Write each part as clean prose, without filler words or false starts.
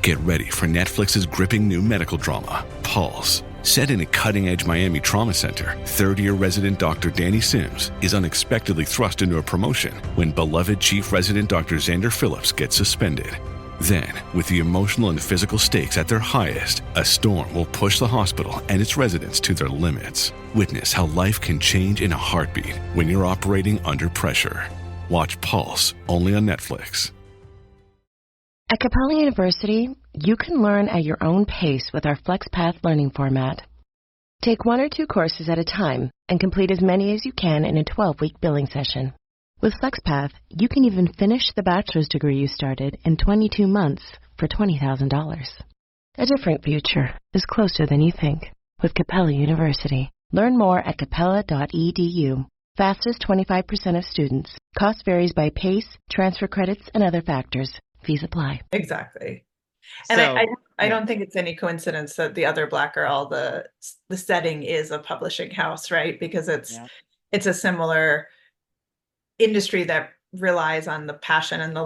Get ready for Netflix's gripping new medical drama, Pulse. Set in a cutting-edge Miami trauma center, third-year resident Dr. Danny Sims is unexpectedly thrust into a promotion when beloved chief resident Dr. Xander Phillips gets suspended. Then, with the emotional and physical stakes at their highest, a storm will push the hospital and its residents to their limits. Witness how life can change in a heartbeat when you're operating under pressure. Watch Pulse, only on Netflix. At Capella University, you can learn at your own pace with our FlexPath learning format. Take 1 or 2 courses at a time and complete as many as you can in a 12-week billing session. With FlexPath, you can even finish the bachelor's degree you started in 22 months for $20,000. A different future is closer than you think with Capella University. Learn more at capella.edu. Fastest 25% of students. Cost varies by pace, transfer credits, and other factors. Fees apply. Exactly. And I don't think it's any coincidence that The Other Black Girl, the setting is a publishing house, right? Because it's a similar industry that relies on the passion and the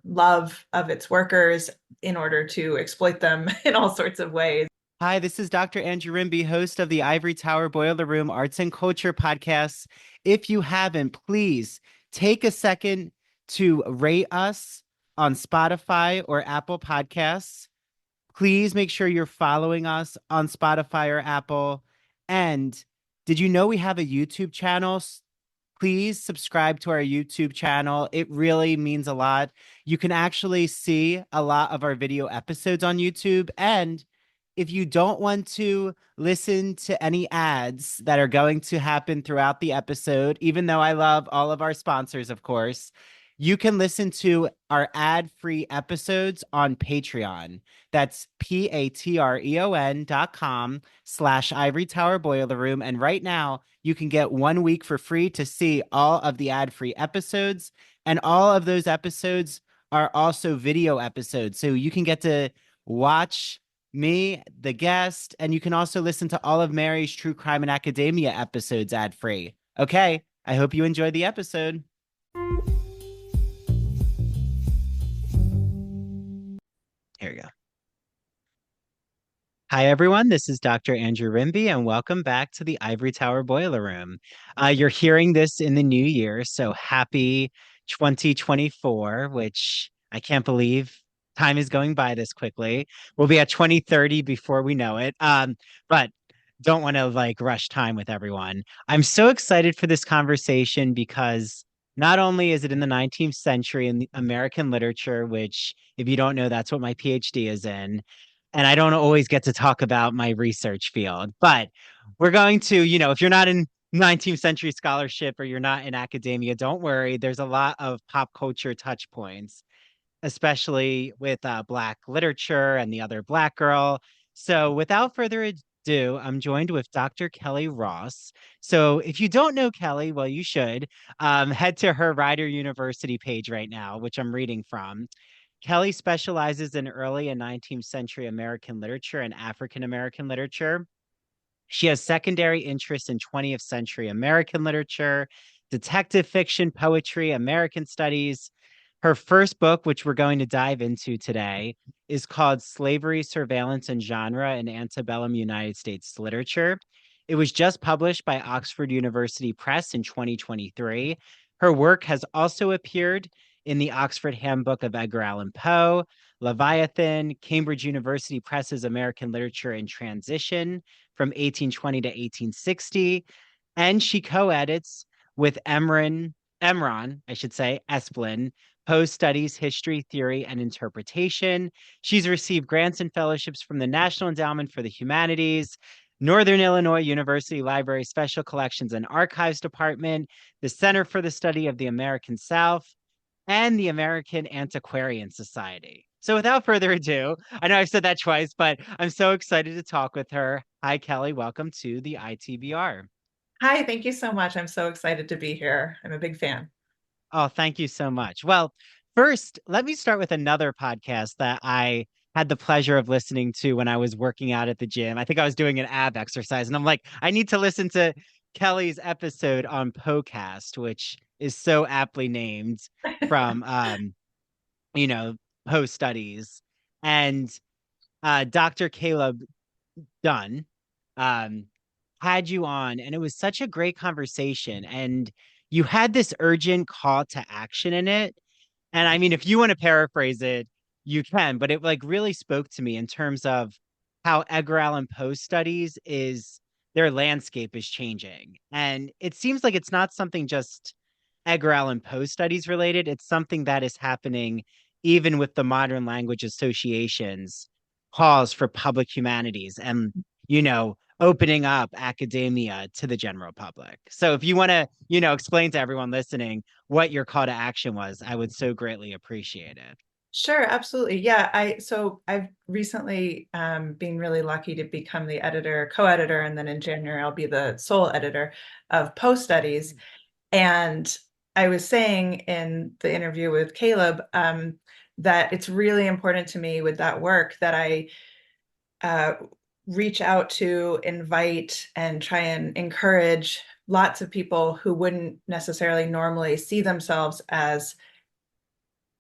love of its workers in order to exploit them in all sorts of ways. Hi, this is Dr. Andrew Rimby, host of the Ivory Tower Boiler Room Arts and Culture podcast. If you haven't, please take a second to rate us on Spotify or Apple Podcasts. Please make sure you're following us on Spotify or Apple. And did you know we have a YouTube channel? Please subscribe to our YouTube channel. It really means a lot. You can actually see a lot of our video episodes on YouTube. And if you don't want to listen to any ads that are going to happen throughout the episode, even though I love all of our sponsors, of course, you can listen to our ad-free episodes on Patreon. That's patreon.com/Ivory Tower Boiler Room. And right now, you can get 1 week for free to see all of the ad-free episodes. And all of those episodes are also video episodes. So you can get to watch me, the guest, and you can also listen to all of Mary's True Crime and Academia episodes ad-free. Okay, I hope you enjoy the episode. Here we go. Hi, everyone. This is Dr. Andrew Rimby, and welcome back to the Ivory Tower Boiler Room. You're hearing this in the new year, so happy 2024, which I can't believe time is going by this quickly. We'll be at 2030 before we know it, but don't want to rush time with everyone. I'm so excited for this conversation because not only is it in the 19th century in the American literature, which, if you don't know, that's what my PhD is in. And I don't always get to talk about my research field, but we're going to, if you're not in 19th century scholarship or you're not in academia, don't worry. There's a lot of pop culture touch points, especially with Black literature and The Other Black Girl. So without further ado, I'm joined with Dr. Kelly Ross. So if you don't know Kelly, well, you should head to her Rider University page right now, which I'm reading from. Kelly specializes in early and 19th century American literature and African American literature. She has secondary interest in 20th century American literature, detective fiction, poetry, American studies. Her first book, which we're going to dive into today, is called Slavery, Surveillance, and Genre in Antebellum United States Literature. It was just published by Oxford University Press in 2023. Her work has also appeared in the Oxford Handbook of Edgar Allan Poe, Leviathan, Cambridge University Press's American Literature in Transition from 1820 to 1860, and she co-edits with Emron Esplin, Poe Studies, History, Theory, and Interpretation. She's received grants and fellowships from the National Endowment for the Humanities, Northern Illinois University Library Special Collections and Archives Department, the Center for the Study of the American South, and the American Antiquarian Society. So without further ado, I know I've said that twice, but I'm so excited to talk with her. Hi, Kelly. Welcome to the ITBR. Hi, thank you so much. I'm so excited to be here. I'm a big fan. Oh, thank you so much. Well, first, let me start with another podcast that I had the pleasure of listening to when I was working out at the gym. I think I was doing an ab exercise, and I'm like, I need to listen to Kelly's episode on Poecast, which is so aptly named from, Poe Studies. And Dr. Caleb Dunn had you on, and it was such a great conversation. And you had this urgent call to action in it. And I mean, if you want to paraphrase it, you can, but it like really spoke to me in terms of how Edgar Allan Poe studies is their landscape is changing. And it seems like it's not something just Edgar Allan Poe studies related, it's something that is happening even with the modern language associations calls for public humanities and, opening up academia to the general public. So if you want to, explain to everyone listening what your call to action was, I would so greatly appreciate it. Sure, absolutely. Yeah, I've recently been really lucky to become the co-editor, and then in January I'll be the sole editor of Poe Studies. And I was saying in the interview with Caleb that it's really important to me with that work that I reach out to, invite, and try and encourage lots of people who wouldn't necessarily normally see themselves as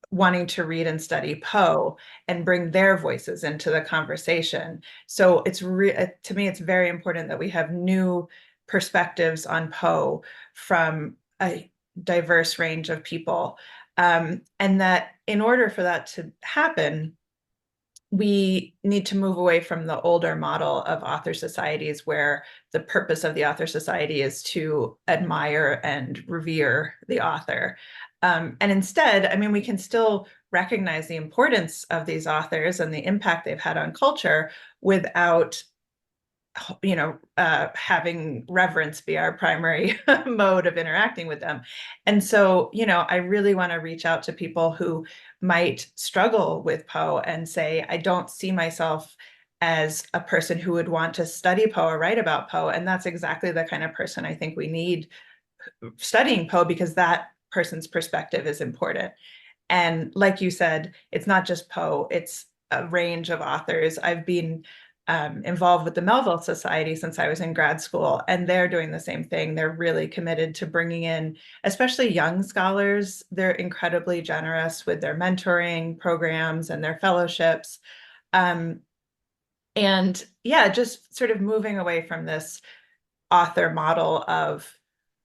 wanting to read and study Poe and bring their voices into the conversation. So to me, it's very important that we have new perspectives on Poe from a diverse range of people. And that in order for that to happen, we need to move away from the older model of author societies where the purpose of the author society is to admire and revere the author. And instead, I mean, we can still recognize the importance of these authors and the impact they've had on culture without having reverence be our primary mode of interacting with them. And so, I really want to reach out to people who might struggle with Poe and say, I don't see myself as a person who would want to study Poe or write about Poe. And that's exactly the kind of person I think we need studying Poe, because that person's perspective is important. And like you said, it's not just Poe, it's a range of authors. I've been involved with the Melville Society since I was in grad school, and they're doing the same thing. They're really committed to bringing in, especially young scholars. They're incredibly generous with their mentoring programs and their fellowships. And yeah, just sort of moving away from this author model of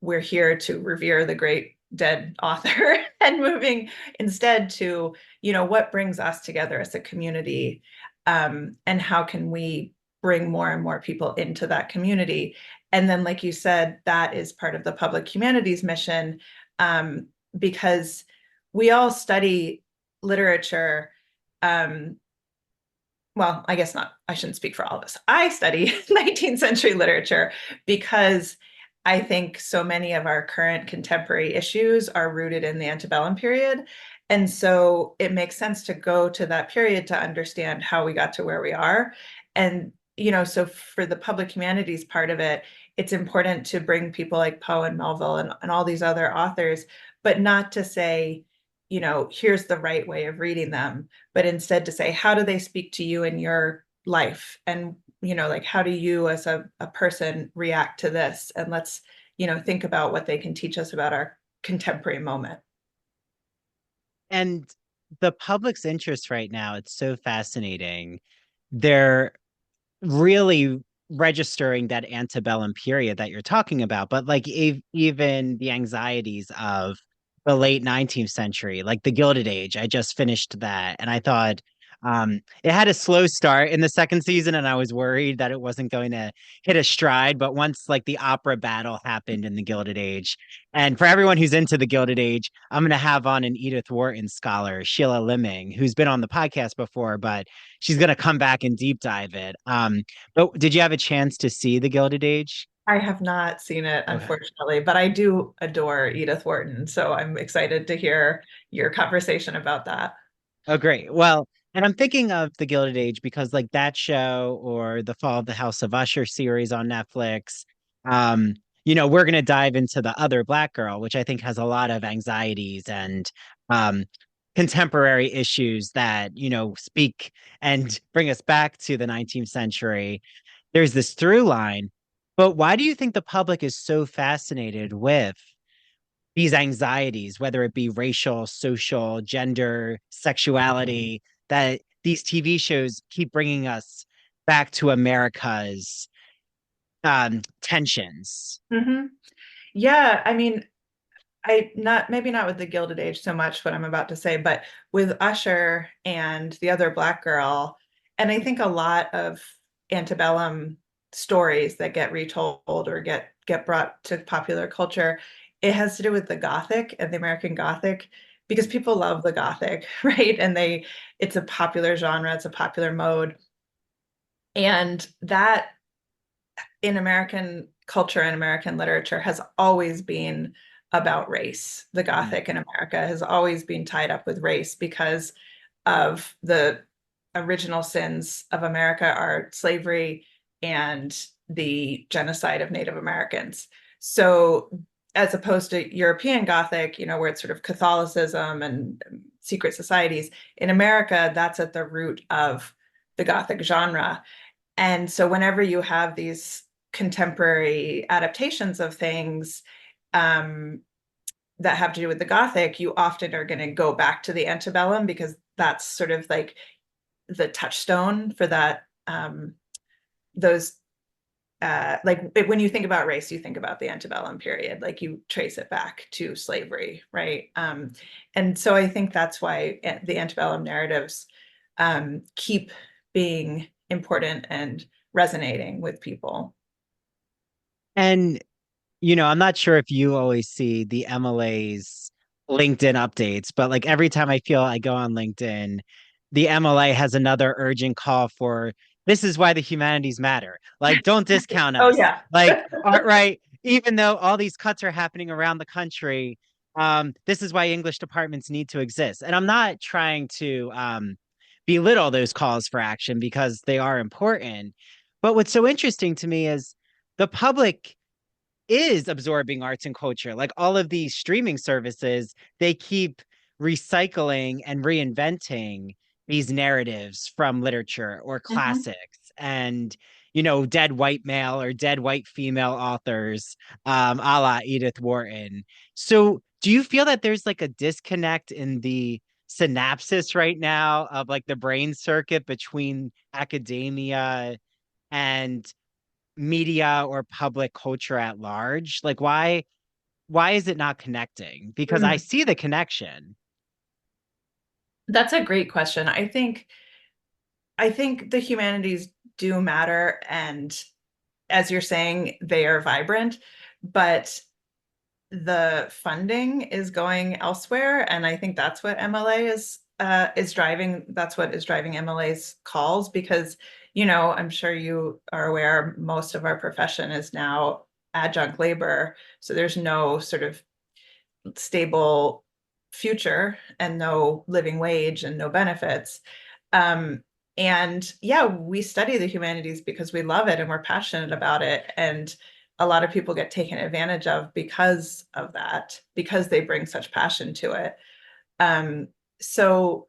we're here to revere the great dead author and moving instead to, what brings us together as a community. And how can we bring more and more people into that community? And then, like you said, that is part of the public humanities mission, because we all study literature. Well, I guess not. I shouldn't speak for all of us. I study 19th century literature because I think so many of our current contemporary issues are rooted in the antebellum period. And so it makes sense to go to that period to understand how we got to where we are. And, so for the public humanities part of it, it's important to bring people like Poe and Melville and all these other authors, but not to say, here's the right way of reading them, but instead to say, how do they speak to you in your life? And, like, how do you as a person react to this? And let's, think about what they can teach us about our contemporary moment. And the public's interest right now, it's so fascinating. They're really registering that antebellum period that you're talking about, but like even the anxieties of the late 19th century, like the Gilded Age. I just finished that, and I thought it had a slow start in the second season, and I was worried that it wasn't going to hit a stride. But once like the opera battle happened in the Gilded Age, and for everyone who's into the Gilded Age, I'm going to have on an Edith Wharton scholar, Sheila Limming, who's been on the podcast before, but she's going to come back and deep dive it. But did you have a chance to see the Gilded Age? I have not seen it, Okay. unfortunately, but I do adore Edith Wharton. So I'm excited to hear your conversation about that. Oh, great. Well, and I'm thinking of the Gilded Age because like that show or the Fall of the House of Usher series on Netflix, we're going to dive into the other Black girl, which I think has a lot of anxieties and um, contemporary issues that, speak and bring us back to the 19th century. There's this through line, but why do you think the public is so fascinated with these anxieties, whether it be racial, social, gender, sexuality, that these TV shows keep bringing us back to America's tensions. Mm-hmm. Yeah, I mean, I not maybe not with the Gilded Age so much what I'm about to say, but with Usher and the other Black girl, and I think a lot of antebellum stories that get retold or get brought to popular culture, it has to do with the Gothic and the American Gothic because people love the Gothic, right? And it's a popular genre, it's a popular mode. And that in American culture and American literature has always been about race. The Gothic in America has always been tied up with race because of the original sins of America are slavery and the genocide of Native Americans. So as opposed to European Gothic, where it's sort of Catholicism and secret societies, in America, that's at the root of the Gothic genre. And so whenever you have these contemporary adaptations of things that have to do with the Gothic, you often are going to go back to the antebellum because that's sort of like the touchstone for that. Those when you think about race, you think about the antebellum period, like you trace it back to slavery, right? And so I think that's why the antebellum narratives keep being important and resonating with people. And I'm not sure if you always see the MLA's LinkedIn updates, but like every time I feel I go on LinkedIn, the MLA has another urgent call for this is why the humanities matter. Like, don't discount Oh us. yeah. Like, right, even though all these cuts are happening around the country, this is why English departments need to exist. And I'm not trying to belittle those calls for action because they are important. But what's so interesting to me is the public is absorbing arts and culture. Like all of these streaming services, they keep recycling and reinventing these narratives from literature or Mm-hmm. classics and dead white male or dead white female authors, a la Edith Wharton. So do you feel that there's like a disconnect in the synapses right now of like the brain circuit between academia and media or public culture at large? Like why is it not connecting? Because I Mm. see the connection. That's a great question. I think the humanities do matter, and as you're saying, they are vibrant, but the funding is going elsewhere, and I think that's what MLA is driving. That's what is driving MLA's calls because, I'm sure you are aware, most of our profession is now adjunct labor, so there's no sort of stable future and no living wage and no benefits. And yeah, we study the humanities because we love it and we're passionate about it. And a lot of people get taken advantage of because of that, because they bring such passion to it. So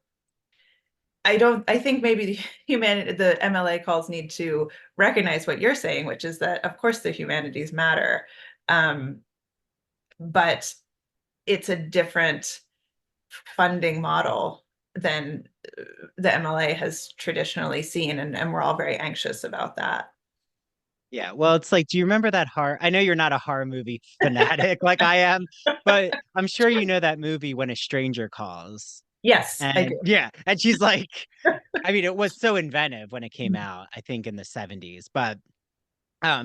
I think maybe the MLA calls need to recognize what you're saying, which is that of course the humanities matter. But it's a different funding model than the MLA has traditionally seen, and we're all very anxious about that. Yeah, well, it's like, do you remember that horror? I know you're not a horror movie fanatic like I am, but I'm sure you know that movie When a Stranger Calls. Yes, I And do. yeah, and she's like, I mean, it was so inventive when it came out, I think in the 70s, but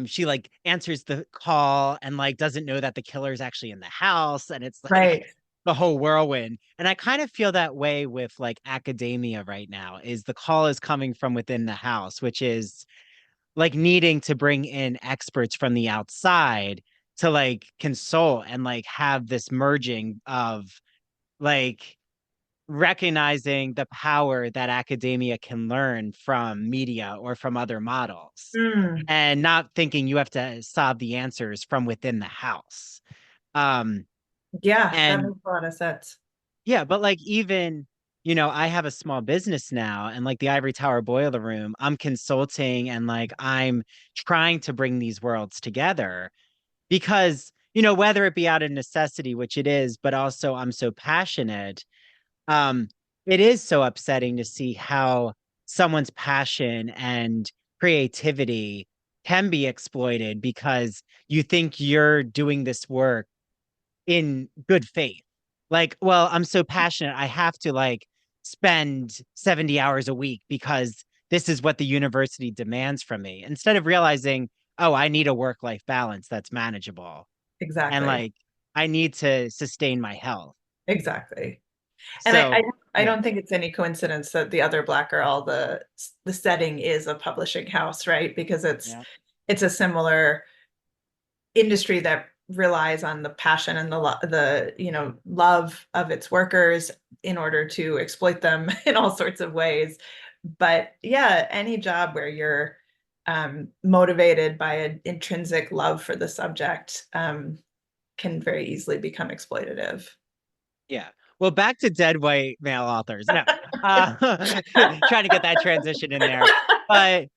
she like answers the call and like doesn't know that the killer is actually in the house, and it's like Right. the whole whirlwind. And I kind of feel that way with like academia right now, is the call is coming from within the house, which is like needing to bring in experts from the outside to like consult and like have this merging of like recognizing the power that academia can learn from media or from other models Mm, and not thinking you have to solve the answers from within the house. Um, yeah, that and makes a lot of sense. yeah, but like even, I have a small business now and like the Ivory Tower Boiler Room, I'm consulting and like I'm trying to bring these worlds together because, whether it be out of necessity, which it is, but also I'm so passionate. Um, it is so upsetting to see how someone's passion and creativity can be exploited because you think you're doing this work in good faith. Like, well, I'm so passionate, I have to like spend 70 hours a week because this is what the university demands from me, instead of realizing, oh, I need a work-life balance that's manageable. And Exactly. like, I need to sustain my health. Exactly. And So, I yeah. don't think it's any coincidence that the other Black Girl, the setting is a publishing house, right? Because Yeah. it's a similar industry that relies on the passion and the love of its workers in order to exploit them in all sorts of ways. But yeah, any job where you're motivated by an intrinsic love for the subject can very easily become exploitative. Yeah. Well, back to dead white male authors. No, trying to get that transition in there. But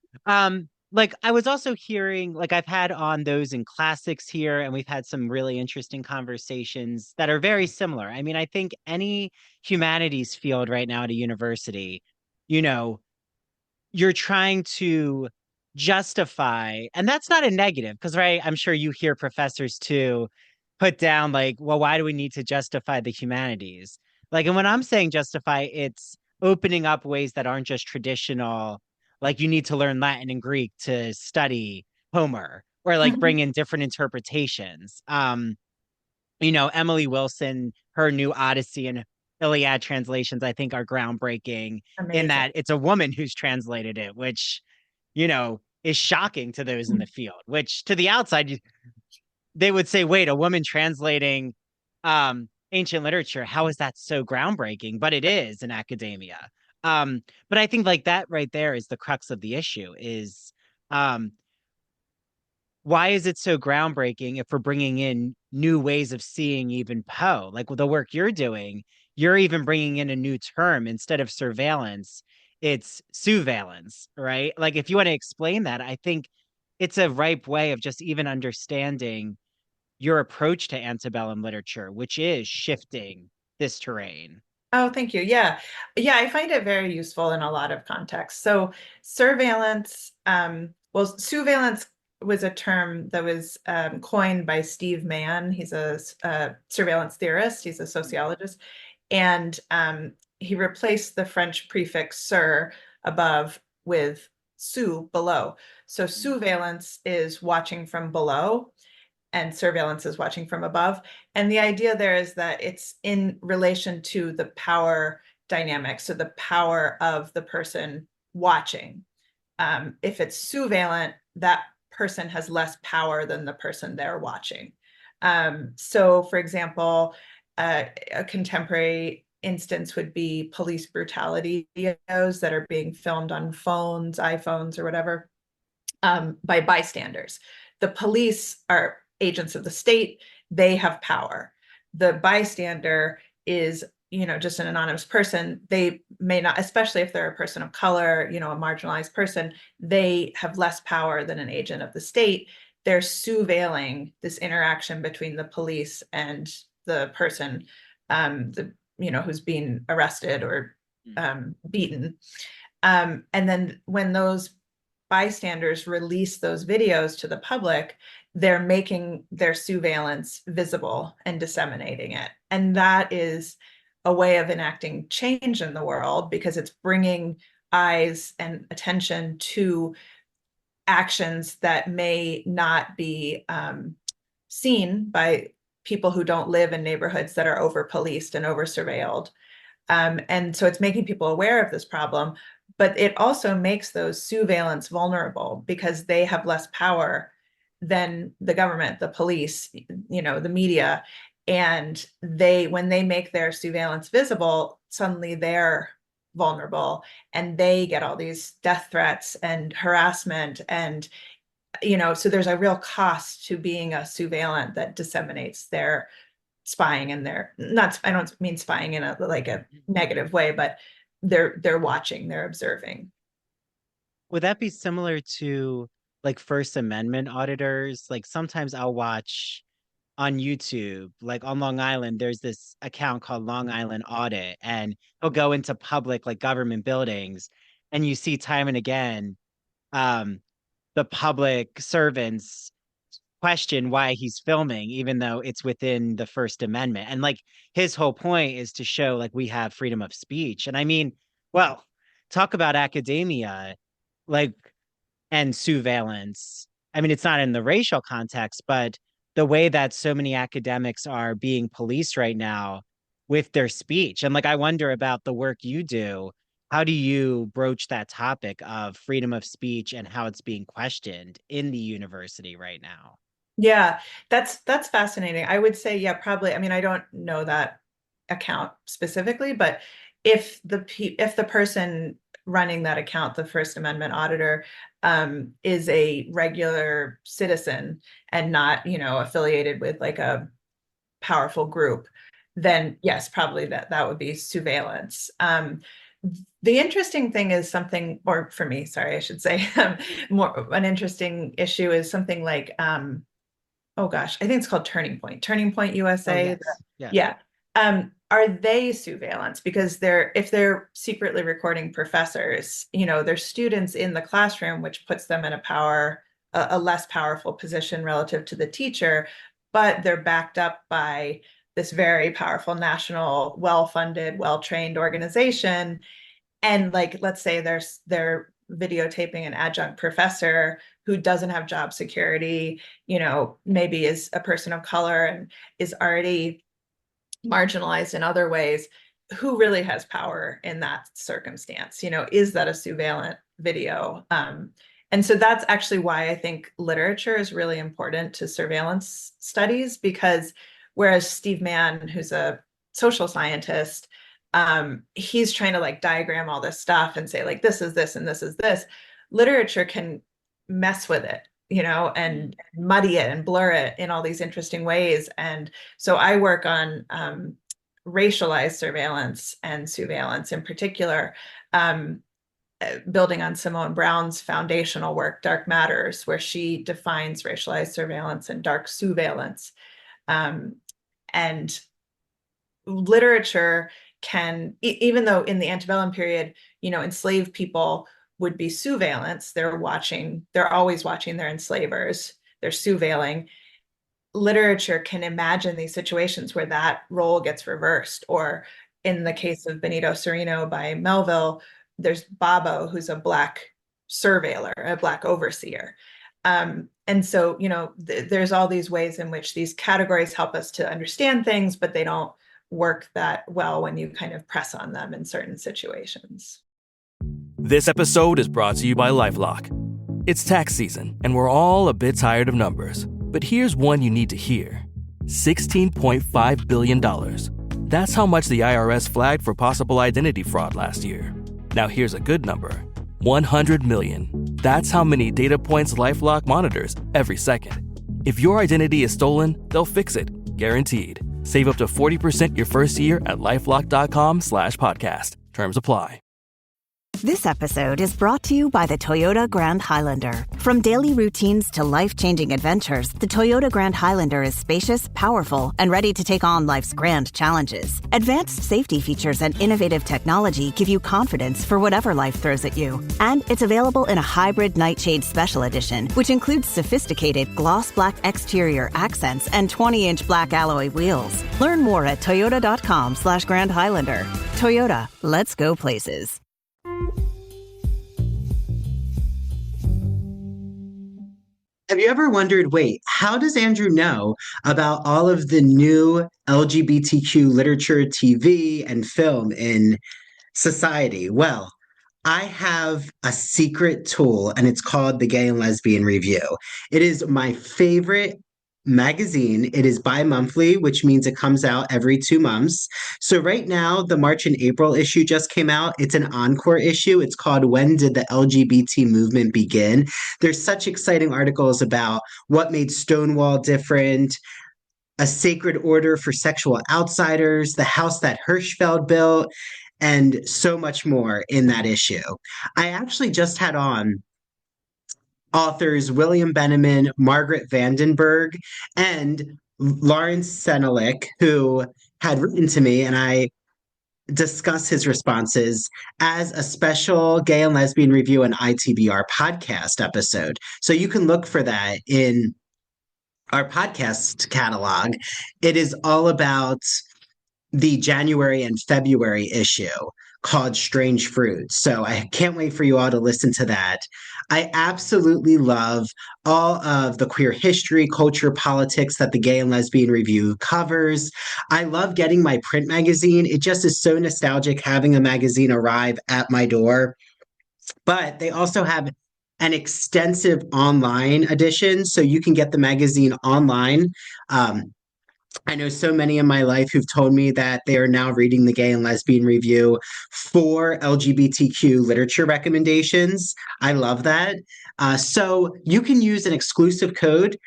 like I was also hearing, like I've had on those in classics here, and we've had some really interesting conversations that are very similar. I mean, I think any humanities field right now at a university, you know, you're trying to justify, and that's not a negative, because right, I'm sure you hear professors too put down like, well, why do we need to justify the humanities? Like, and when I'm saying justify, it's opening up ways that aren't just traditional, like you need to learn Latin and Greek to study Homer, or like Mhm. bring in different interpretations. Emily Wilson, her new Odyssey and Iliad translations, I think are groundbreaking in Amazing. that it's a woman who's translated it, which, is shocking to those in the field, which to the outside, they would say, wait, a woman translating ancient literature, how is that so groundbreaking? But it is in academia. But I think like that right there is the crux of the issue is um, why is it so groundbreaking if we're bringing in new ways of seeing even Poe? Like with the work you're doing, you're even bringing in a new term instead of surveillance, it's surveillance, right? Like if you want to explain that, I think it's a ripe way of just even understanding your approach to antebellum literature, which is shifting this terrain. Oh, thank you. Yeah. Yeah, I find it very useful in a lot of contexts. So surveillance, well, surveillance was a term that was coined by Steve Mann. He's a surveillance theorist. He's a sociologist. And he replaced the French prefix sur above with sous below. So surveillance is watching from below, and surveillance is watching from above. And the idea there is that it's in relation to the power dynamic, so the power of the person watching. If it's surveillant, that person has less power than the person they're watching. So, for example, a contemporary instance would be police brutality videos that are being filmed on phones, iPhones, or whatever, by bystanders. The police are agents of the state, they have power. The bystander is, just an anonymous person. They may not, especially if they're a person of color, a marginalized person, they have less power than an agent of the state. They're surveilling this interaction between the police and the person, who's being arrested or beaten. And then when those bystanders release those videos to the public, they're making their surveillance visible and disseminating it. And that is a way of enacting change in the world because it's bringing eyes and attention to actions that may not be seen by people who don't live in neighborhoods that are over policed and over surveilled. And so it's making people aware of this problem, but it also makes those surveillance vulnerable because they have less power than the government, the police, the media. And when they make their surveillance visible, suddenly they're vulnerable and they get all these death threats and harassment. And, so there's a real cost to being a surveillant that disseminates their spying, and they're not, I don't mean spying in a negative way, but they're watching, they're observing. Would that be similar to like First Amendment auditors? Like sometimes I'll watch on YouTube, like on Long Island, there's this account called Long Island Audit, and he'll go into public like government buildings, and you see time and again um the public servants question why he's filming, even though it's within the First Amendment. And like his whole point is to show like we have freedom of speech. And I mean, well, talk about academia, like, and surveillance. I mean, it's not in the racial context, but the way that so many academics are being policed right now with their speech. And like, I wonder about the work you do. How do you broach that topic of freedom of speech and how it's being questioned in the university right now? Yeah, that's fascinating. I would say, yeah, probably. I mean, I don't know that account specifically, but if the person running that account, the First Amendment auditor, is a regular citizen and not, affiliated with like a powerful group, then yes, probably that would be surveillance. The interesting thing is something, or for me, sorry, I should say, more an interesting issue is something like, oh gosh, I think it's called Turning Point USA. Oh, yes. Yeah. Yeah. Are they surveillance? Because if they're secretly recording professors, they're students in the classroom, which puts them in a less powerful position relative to the teacher, but they're backed up by this very powerful national, well-funded, well-trained organization. And like, let's say they're videotaping an adjunct professor who doesn't have job security, maybe is a person of color and is already marginalized in other ways. Who really has power in that circumstance? Is that a surveillance video? And so that's actually why I think literature is really important to surveillance studies, because whereas Steve Mann, who's a social scientist, he's trying to like diagram all this stuff and say like, this is this and this is this. Literature can mess with it, and muddy it and blur it in all these interesting ways. And so I work on racialized surveillance and surveillance in particular, building on Simone Brown's foundational work, Dark Matters, where she defines racialized surveillance and dark surveillance. And literature can, even though in the antebellum period, enslaved people would be surveillance, they're always watching their enslavers, they're surveilling. Literature can imagine these situations where that role gets reversed, or in the case of Benito Cereno by Melville, there's Babo, who's a Black surveiller, a Black overseer. And so, there's all these ways in which these categories help us to understand things, but they don't work that well when you kind of press on them in certain situations. This episode is brought to you by LifeLock. It's tax season, and we're all a bit tired of numbers. But here's one you need to hear. $16.5 billion. That's how much the IRS flagged for possible identity fraud last year. Now here's a good number. 100 million. That's how many data points LifeLock monitors every second. If your identity is stolen, they'll fix it. Guaranteed. Save up to 40% your first year at LifeLock.com/podcast. Terms apply. This episode is brought to you by the Toyota Grand Highlander. From daily routines to life-changing adventures, the Toyota Grand Highlander is spacious, powerful, and ready to take on life's grand challenges. Advanced safety features and innovative technology give you confidence for whatever life throws at you. And it's available in a hybrid Nightshade Special Edition, which includes sophisticated gloss black exterior accents and 20-inch black alloy wheels. Learn more at toyota.com/Grand Highlander. Toyota, let's go places. Have you ever wondered, wait, how does Andrew know about all of the new LGBTQ literature, TV, and film in society? Well, I have a secret tool, and it's called the Gay and Lesbian Review. It is my favorite magazine. It is bi-monthly, which means it comes out every 2 months. So right now, the March and April issue just came out. It's an encore issue. It's called When Did the LGBT Movement Begin? There's such exciting articles about what made Stonewall different, a sacred order for sexual outsiders, the house that Hirschfeld built, and so much more in that issue. I actually just had on authors William Benneman, Margaret Vandenberg, and Lawrence Senelik, who had written to me, and I discuss his responses as a special gay and lesbian review and ITBR podcast episode. So you can look for that in our podcast catalog. It is all about the January and February issue called Strange Fruits. So I can't wait for you all to listen to that. I absolutely love all of the queer history, culture, politics that the Gay and Lesbian Review covers. I love getting my print magazine. It just is so nostalgic having a magazine arrive at my door. But they also have an extensive online edition, so you can get the magazine online. I know so many in my life who've told me that they are now reading the Gay and Lesbian Review for LGBTQ literature recommendations. I love that. So you can use an exclusive code.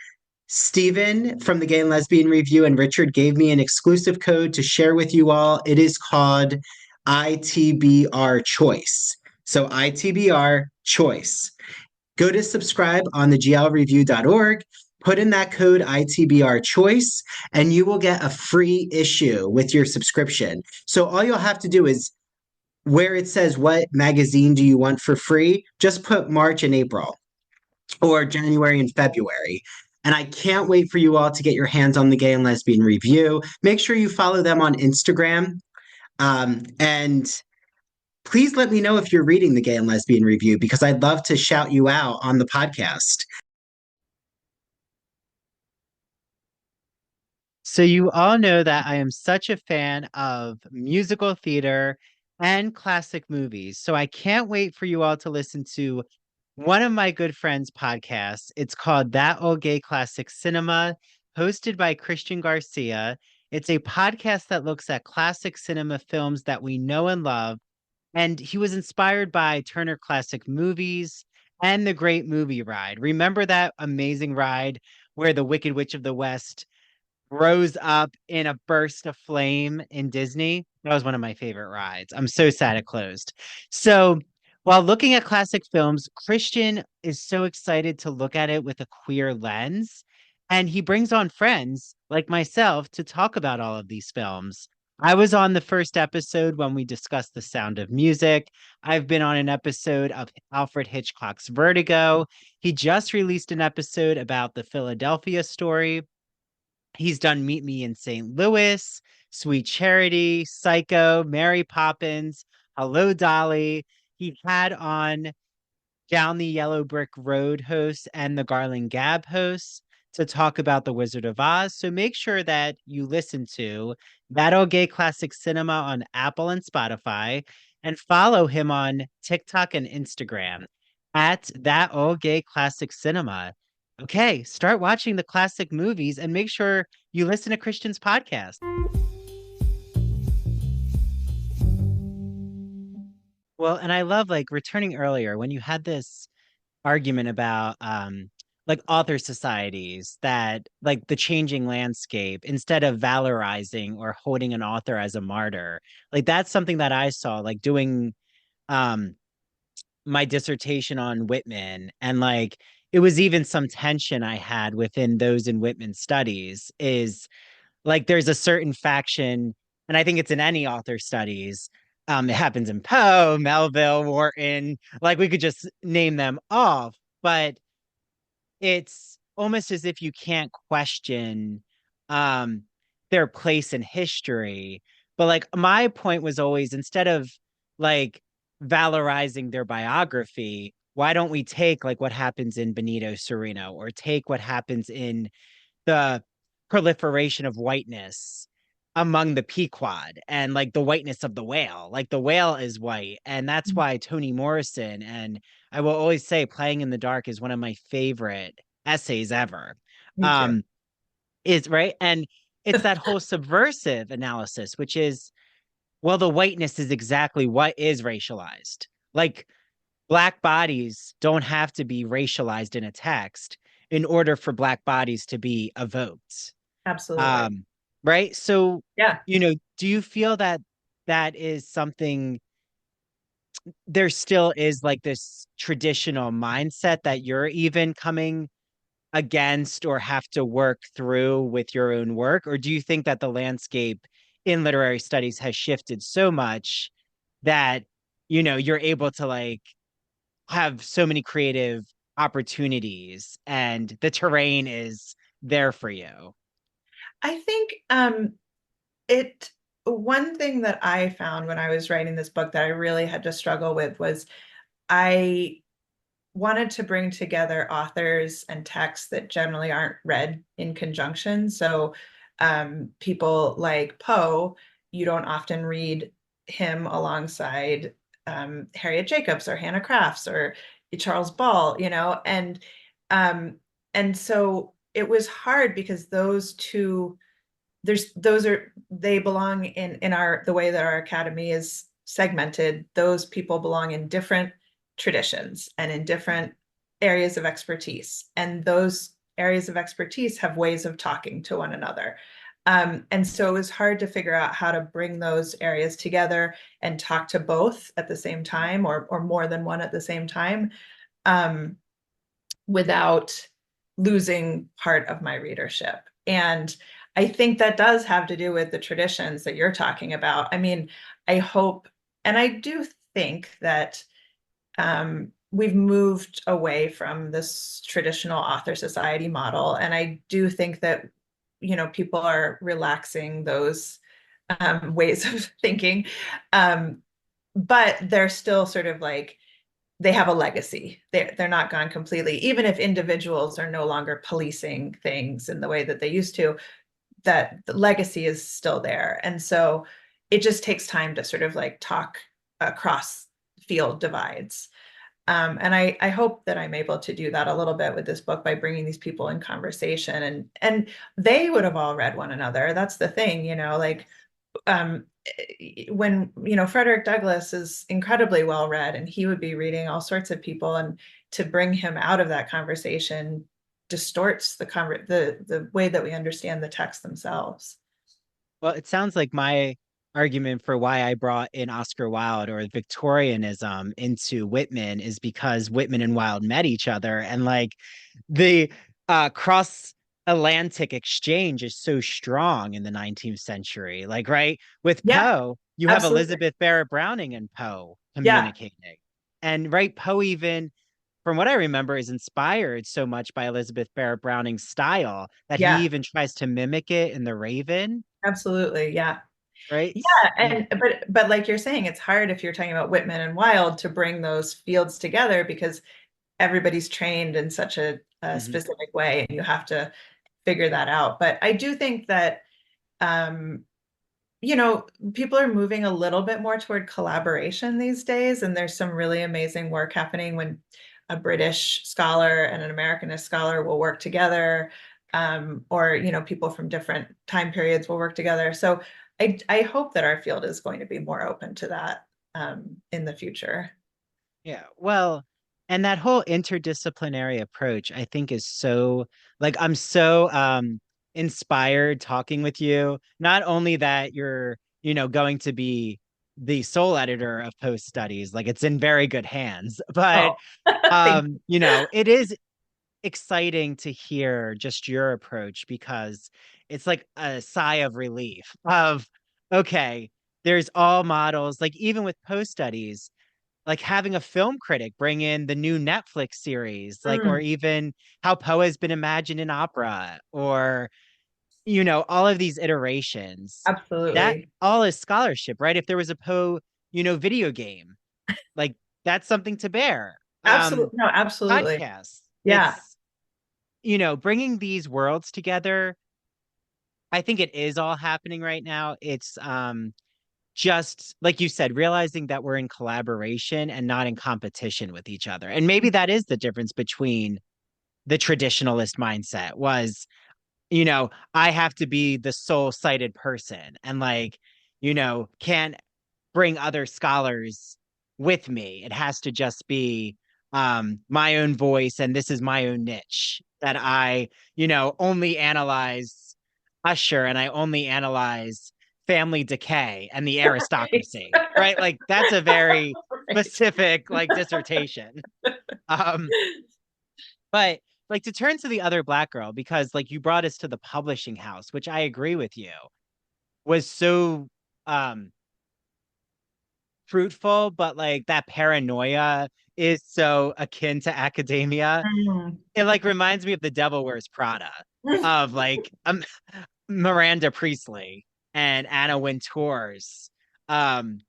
Stephen from the Gay and Lesbian Review and Richard gave me an exclusive code to share with you all. It is called ITBR Choice. So ITBR Choice. Go to subscribe on the glreview.org. Put in that code ITBR Choice, and you will get a free issue with your subscription. So all you'll have to do is where it says what magazine do you want for free, just put March and April or January and February. And I can't wait for you all to get your hands on the Gay and Lesbian Review. Make sure you follow them on Instagram. And please let me know if you're reading the Gay and Lesbian Review, because I'd love to shout you out on the podcast. So you all know that I am such a fan of musical theater and classic movies. So I can't wait for you all to listen to one of my good friends' podcasts. It's called That Old Gay Classic Cinema, hosted by Christian Garcia. It's a podcast that looks at classic cinema films that we know and love. And he was inspired by Turner Classic Movies and The Great Movie Ride. Remember that amazing ride where the Wicked Witch of the West rose up in a burst of flame in Disney? That was one of my favorite rides. I'm so sad it closed. So while looking at classic films, Christian is so excited to look at it with a queer lens. And he brings on friends like myself to talk about all of these films. I was on the first episode when we discussed The Sound of Music. I've been on an episode of Alfred Hitchcock's Vertigo. He just released an episode about the Philadelphia Story. He's done Meet Me in St. Louis, Sweet Charity, Psycho, Mary Poppins, Hello, Dolly. He had on Down the Yellow Brick Road hosts and the Garland Gab hosts to talk about The Wizard of Oz. So make sure that you listen to That Old Gay Classic Cinema on Apple and Spotify, and follow him on TikTok and Instagram at That Old Gay Classic Cinema. Okay, start watching the classic movies and make sure you listen to Christian's podcast. Well, and I love, like, returning earlier when you had this argument about like author societies, that like the changing landscape, instead of valorizing or holding an author as a martyr. Like that's something that I saw, like doing my dissertation on Whitman, and like it was even some tension I had within those in Whitman studies, is like there's a certain faction, and I think it's in any author studies. It happens in Poe, Melville, Wharton, like we could just name them off, but it's almost as if you can't question their place in history. But like my point was always, instead of like valorizing their biography, why don't we take like what happens in Benito Cereno, or take what happens in the proliferation of whiteness among the Pequod, and like the whiteness of the whale. Like the whale is white, and that's why Toni Morrison, and I will always say Playing in the Dark, is one of my favorite essays ever. Is right. And it's that whole subversive analysis, which is, well, the whiteness is exactly what is racialized. Like Black bodies don't have to be racialized in a text in order for Black bodies to be evoked. Absolutely. Right. So, yeah, do you feel that that is something, there still is like this traditional mindset that you're even coming against or have to work through with your own work? Or do you think that the landscape in literary studies has shifted so much that, you're able to like have so many creative opportunities and the terrain is there for you? I think one thing that I found when I was writing this book that I really had to struggle with was I wanted to bring together authors and texts that generally aren't read in conjunction. So people like Poe, you don't often read him alongside Harriet Jacobs or Hannah Crafts or Charles Ball, and so it was hard because those two, they belong in the way that our academy is segmented. Those people belong in different traditions and in different areas of expertise, and those areas of expertise have ways of talking to one another. And so it was hard to figure out how to bring those areas together and talk to both at the same time, or more than one at the same time, without losing part of my readership. And I think that does have to do with the traditions that you're talking about. I mean, I hope, and I do think that we've moved away from this traditional author society model. And I do think that, people are relaxing those ways of thinking. But they're still sort of like, they have a legacy. They're not gone completely, even if individuals are no longer policing things in the way that they used to, that the legacy is still there. And so it just takes time to sort of like talk across field divides. And I hope that I'm able to do that a little bit with this book by bringing these people in conversation, and they would have all read one another. That's the thing, like when, Frederick Douglass is incredibly well read, and he would be reading all sorts of people, and to bring him out of that conversation distorts the way that we understand the text themselves. Well, it sounds like my argument for why I brought in Oscar Wilde or Victorianism into Whitman is because Whitman and Wilde met each other, and like the cross Atlantic exchange is so strong in the 19th century. Like, right, with Poe, you have Elizabeth Barrett Browning and Poe communicating. Yeah. And right, Poe, even from what I remember, is inspired so much by Elizabeth Barrett Browning's style that he even tries to mimic it in The Raven. Absolutely. Yeah. Right. Yeah. And but like you're saying, it's hard if you're talking about Whitman and Wilde to bring those fields together, because everybody's trained in such a specific way, and you have to figure that out. But I do think that people are moving a little bit more toward collaboration these days, and there's some really amazing work happening when a British scholar and an Americanist scholar will work together, or people from different time periods will work together. So I hope that our field is going to be more open to that in the future. Yeah, well, and that whole interdisciplinary approach, I think, is so, like, I'm so inspired talking with you. Not only that you're, going to be the sole editor of Post Studies, like it's in very good hands, but it is exciting to hear just your approach, because it's like a sigh of relief of, okay, there's all models, like even with Post Studies, like having a film critic bring in the new Netflix series, like, or even how Poe has been imagined in opera, or, all of these iterations. Absolutely. That all is scholarship, right? If there was a Poe, video game, like that's something to bear. Absolutely. No, absolutely. Podcasts. Yeah. It's, bringing these worlds together. I think it is all happening right now. It's, just like you said, realizing that we're in collaboration and not in competition with each other. And maybe that is the difference between the traditionalist mindset was, I have to be the sole sighted person and like, can't bring other scholars with me. It has to just be my own voice, and this is my own niche that I, only analyze Usher, and I only analyze family decay and the aristocracy, right? Like that's a very specific like dissertation. But like to turn to the other Black girl, because like you brought us to the publishing house, which I agree with you, was so um fruitful, but like that paranoia is so akin to academia. Mm. It like reminds me of The Devil Wears Prada, of like Miranda Priestley and Anna Wintour's um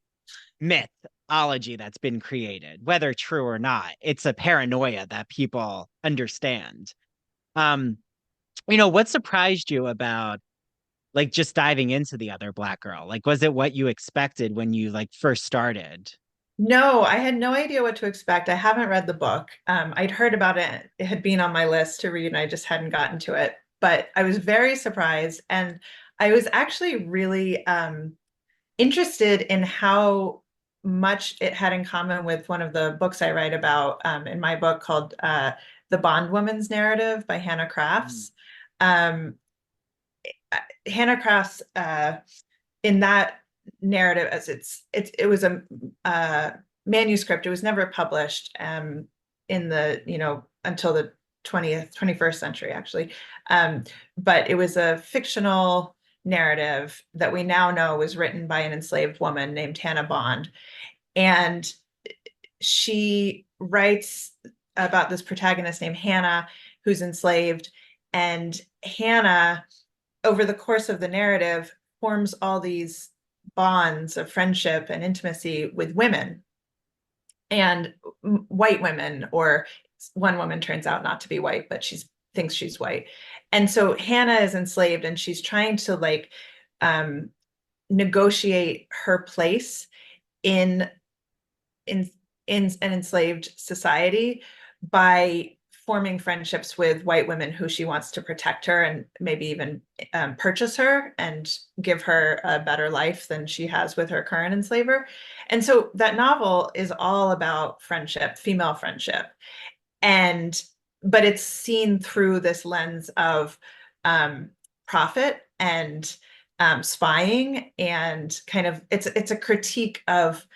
mythology that's been created, whether true or not. It's a paranoia that people understand. Um, what surprised you about like just diving into the other Black girl? Like, was it what you expected when you like first started? No, I had no idea what to expect. I haven't read the book. I'd heard about it. It had been on my list to read, and I just hadn't gotten to it. But I was very surprised, and I was actually really interested in how much it had in common with one of the books I write about in my book called The Bondwoman's Narrative by Hannah Crafts. Um, Hannah Crafts in that narrative, as it was a manuscript. It was never published in the until the 21st century actually, but it was a fictional narrative that we now know was written by an enslaved woman named Hannah Bond, and she writes about this protagonist named Hannah who's enslaved, and Hannah, over the course of the narrative, forms all these bonds of friendship and intimacy with women, and white women, or one woman turns out not to be white, but she thinks she's white. And so Hannah is enslaved, and she's trying to like negotiate her place in in an enslaved society by forming friendships with white women who she wants to protect her and maybe even purchase her and give her a better life than she has with her current enslaver. And so that novel is all about friendship, female friendship. But it's seen through this lens of profit and spying, and kind of it's a critique of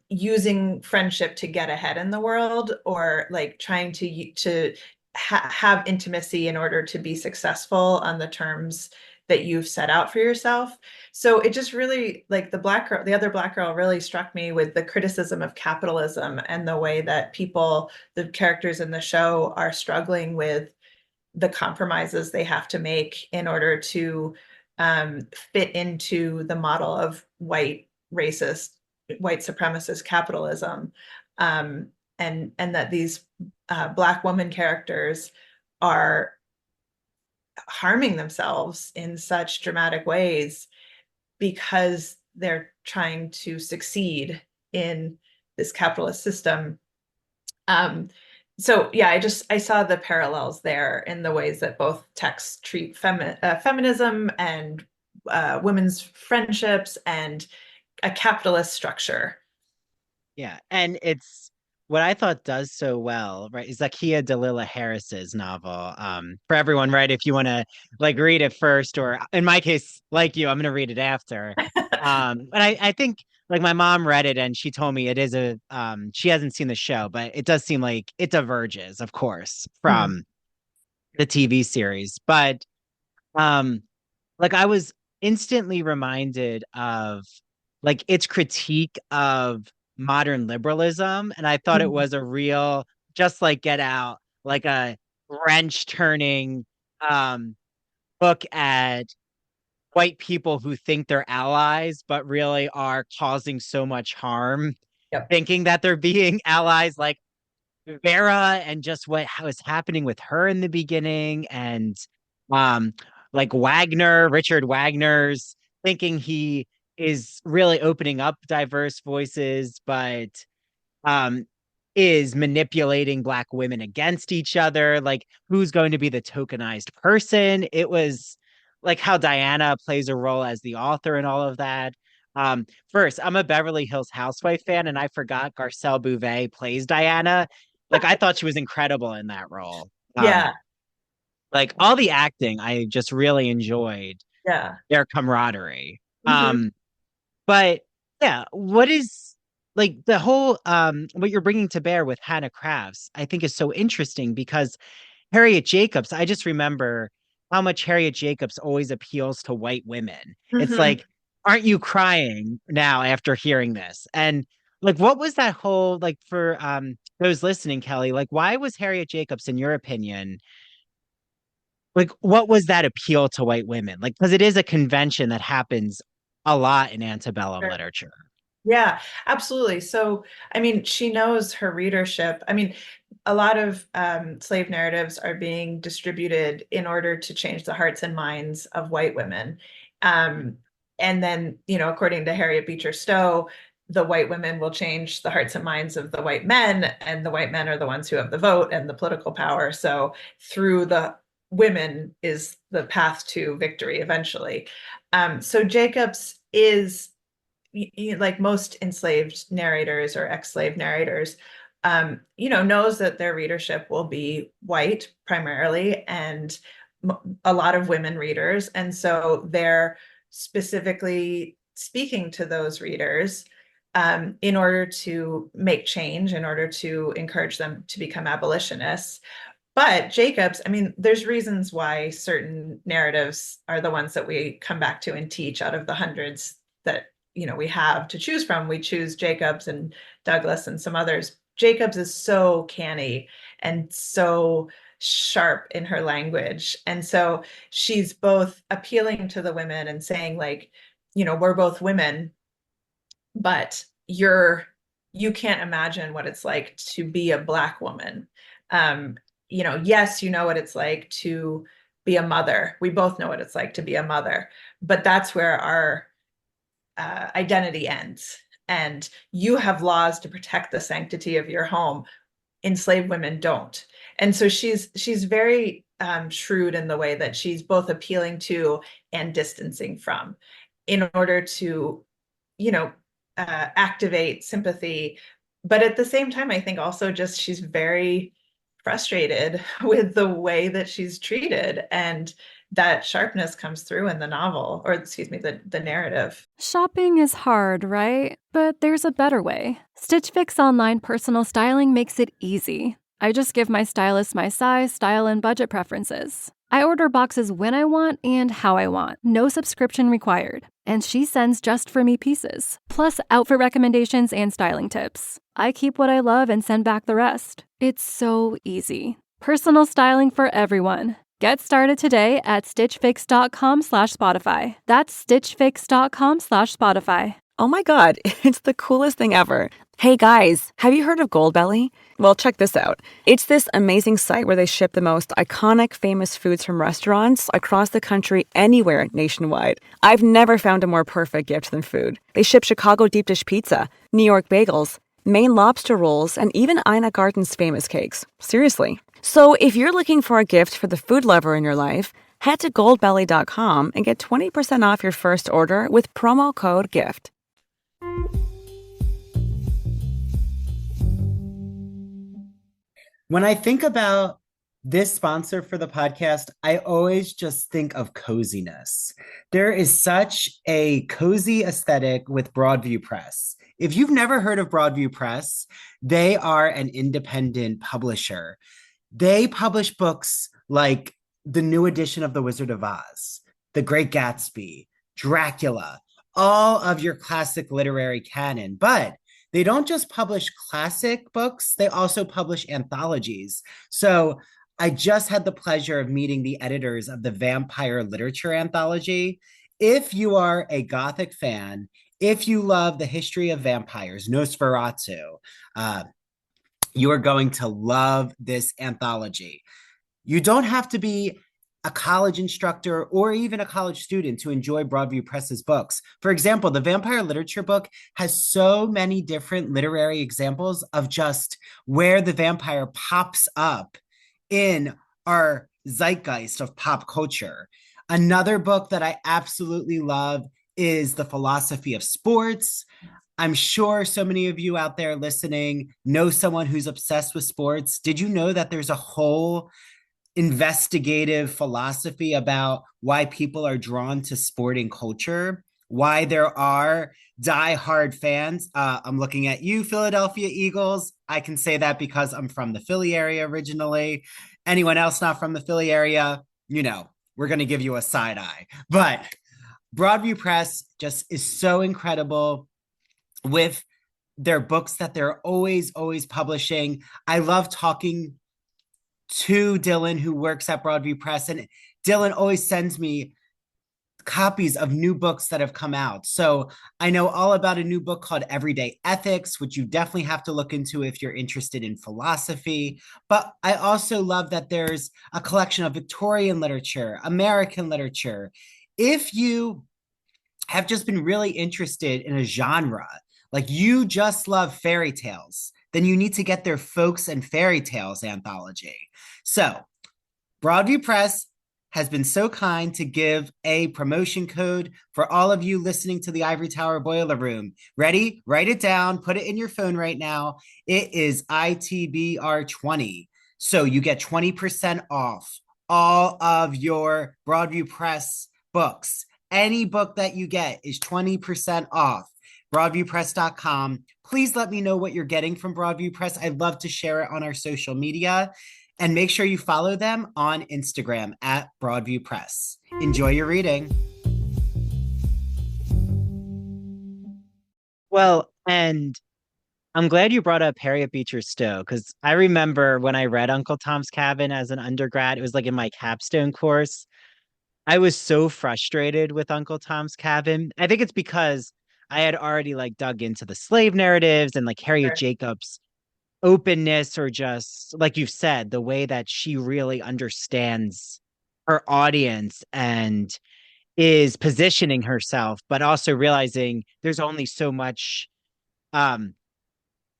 using friendship to get ahead in the world, or like trying to have intimacy in order to be successful on the terms that you've set out for yourself. So it just really, like, the other Black girl really struck me with the criticism of capitalism and the way that the characters in the show are struggling with the compromises they have to make in order to fit into the model of white supremacist capitalism, and that these Black woman characters are harming themselves in such dramatic ways because they're trying to succeed in this capitalist system. So yeah, I saw the parallels there in the ways that both texts treat feminism and women's friendships and a capitalist structure. Yeah, and it's what I thought does so well, right, is Zakiya Dalila Harris's novel. For everyone, right, if you want to like read it first, or in my case, like you, I'm going to read it after. But I think like my mom read it and she told me it is she hasn't seen the show, but it does seem like it diverges, of course, from the TV series. But like I was instantly reminded of like its critique of modern liberalism, and I thought it was a real, just like Get Out, like a wrench turning look at white people who think they're allies but really are causing so much harm, Yep. thinking that they're being allies, like Vera, and just what was happening with her in the beginning, and like Richard Wagner's thinking he is really opening up diverse voices, but um is manipulating Black women against each other. Like, who's going to be the tokenized person? It was like how Diana plays a role as the author and all of that. First, I'm a Beverly Hills Housewife fan, and I forgot Garcelle Bouvet plays Diana. Like, I thought she was incredible in that role. Yeah. Like all the acting, I just really enjoyed Yeah. their camaraderie. But yeah, what is like the whole what you're bringing to bear with Hannah Crafts, I think is so interesting because Harriet Jacobs, I just remember how much Harriet Jacobs always appeals to white women. It's like, aren't you crying now after hearing this? And like, what was that whole, like, for those listening, Kelly, like, why was Harriet Jacobs, in your opinion, like, what was that appeal to white women? Like, because it is a convention that happens a lot in antebellum literature. Yeah, absolutely. So, I mean, she knows her readership. I mean, a lot of slave narratives are being distributed in order to change the hearts and minds of white women. And then, according to Harriet Beecher Stowe, the white women will change the hearts and minds of the white men, and the white men are the ones who have the vote and the political power. So through the women is the path to victory eventually. So Jacobs is, like most enslaved narrators or ex-slave narrators, knows that their readership will be white primarily, and a lot of women readers. And so they're specifically speaking to those readers in order to make change, in order to encourage them to become abolitionists. But Jacobs, I mean, there's reasons why certain narratives are the ones that we come back to and teach out of the hundreds that we have to choose from. We choose Jacobs and Douglas and some others. Jacobs is so canny and so sharp in her language. And so she's both appealing to the women and saying, like, we're both women, but you can't imagine what it's like to be a Black woman. Yes, you know what it's like to be a mother. We both know what it's like to be a mother, but that's where our identity ends. And you have laws to protect the sanctity of your home. Enslaved women don't. And so she's very shrewd in the way that she's both appealing to and distancing from, in order to, activate sympathy. But at the same time, I think also just she's very frustrated with the way that she's treated, and that sharpness comes through in the novel, or excuse me, the narrative. Shopping is hard, right? But there's a better way. Stitch Fix online personal styling makes it easy. I just give my stylist my size, style, and budget preferences. I order boxes when I want and how I want. No subscription required. And she sends just for me pieces, plus outfit recommendations and styling tips. I keep what I love and send back the rest. It's so easy. Personal styling for everyone. Get started today at stitchfix.com/Spotify. That's stitchfix.com/Spotify. Oh my God, it's the coolest thing ever. Hey guys, have you heard of Goldbelly? Well, check this out. It's this amazing site where they ship the most iconic, famous foods from restaurants across the country, anywhere nationwide. I've never found a more perfect gift than food. They ship Chicago deep dish pizza, New York bagels, Maine lobster rolls, and even Ina Garten's famous cakes. Seriously. So if you're looking for a gift for the food lover in your life, head to goldbelly.com and get 20% off your first order with promo code GIFT. When I think about this sponsor for the podcast, I always just think of coziness. There is such a cozy aesthetic with Broadview Press. If you've never heard of Broadview Press, they are an independent publisher. They publish books like the new edition of The Wizard of Oz, The Great Gatsby, Dracula, all of your classic literary canon. But they don't just publish classic books, they also publish anthologies. So I just had the pleasure of meeting the editors of the Vampire Literature Anthology. If you are a Gothic fan, if you love the history of vampires, Nosferatu, you are going to love this anthology. You don't have to be a college instructor or even a college student to enjoy Broadview Press's books. For example, the Vampire Literature book has so many different literary examples of just where the vampire pops up in our zeitgeist of pop culture. Another book that I absolutely love is The Philosophy of Sports. I'm sure so many of you out there listening know someone who's obsessed with sports. Did you know that there's a whole investigative philosophy about why people are drawn to sporting culture? why there are die-hard fans. I'm looking at you, Philadelphia Eagles. I can say that because I'm from the Philly area originally. Anyone else not from the Philly area, we're going to give you a side eye. But Broadview Press just is so incredible with their books that they're always publishing. I love talking to Dylan, who works at Broadview Press, and Dylan always sends me copies of new books that have come out. So I know all about a new book called Everyday Ethics, which you definitely have to look into if you're interested in philosophy. But I also love that there's a collection of Victorian literature, American literature. If you have just been really interested in a genre, like you just love fairy tales, then you need to get their Folks and Fairy Tales anthology. So Broadview Press has been so kind to give a promotion code for all of you listening to the Ivory Tower Boiler Room. Ready? Write it down. Put it in your phone right now. It is ITBR20. So you get 20% off all of your Broadview Press books. Any book that you get is 20% off. BroadviewPress.com. Please let me know what you're getting from Broadview Press. I'd love to share it on our social media. And make sure you follow them on Instagram at Broadview Press. Enjoy your reading. Well, and I'm glad you brought up Harriet Beecher Stowe, because I remember when I read Uncle Tom's Cabin as an undergrad, it was like in my capstone course. I was so frustrated with Uncle Tom's Cabin. I think it's because I had already like dug into the slave narratives and like Harriet Jacobs' openness, or just like you've said, the way that she really understands her audience and is positioning herself, but also realizing there's only so much